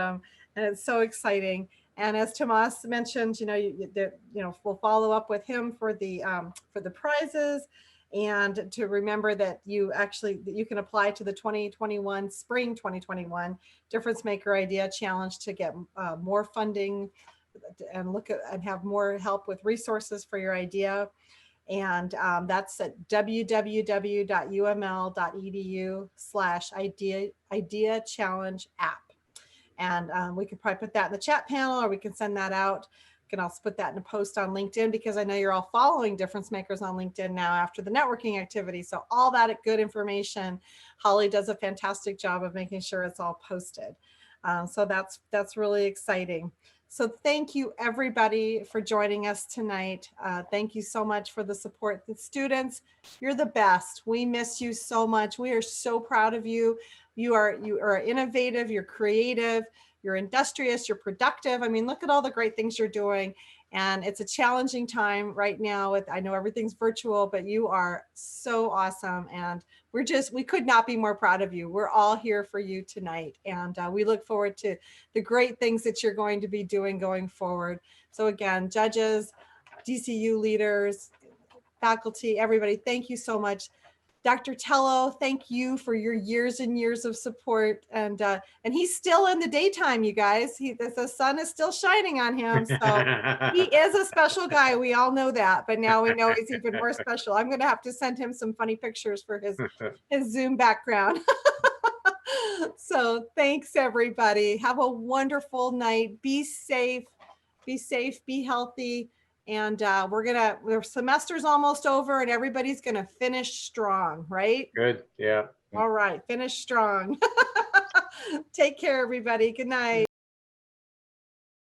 it's so exciting. And as Tomas mentioned, we'll follow up with him for the prizes, and to remember that you can apply to the 2021 spring 2021 DifferenceMaker Idea Challenge to get more funding and have more help with resources for your idea. And that's at www.uml.edu/idea challenge app. And we could probably put that in the chat panel, or we can send that out. We can also put that in a post on LinkedIn, because I know you're all following Difference Makers on LinkedIn now after the networking activity. So all that good information, Holly does a fantastic job of making sure it's all posted. So that's really exciting. So thank you, everybody, for joining us tonight. Thank you so much for the support. The students, you're the best. We miss you so much. We are so proud of you. You are innovative, you're creative, you're industrious, you're productive. I mean, look at all the great things you're doing. And it's a challenging time right now. I know everything's virtual, but you are so awesome. And we could not be more proud of you. We're all here for you tonight. And we look forward to the great things that you're going to be doing going forward. So again, judges, DCU leaders, faculty, everybody, thank you so much. Dr. Tello, thank you for your years and years of support. And he's still in the daytime, you guys. The sun is still shining on him. So he is a special guy. We all know that, but now we know he's even more special. I'm gonna have to send him some funny pictures for his Zoom background. So thanks, everybody. Have a wonderful night. Be safe, be healthy. And the semester's almost over, and everybody's gonna finish strong, right? Good, yeah. All right, finish strong. Take care, everybody. Good night.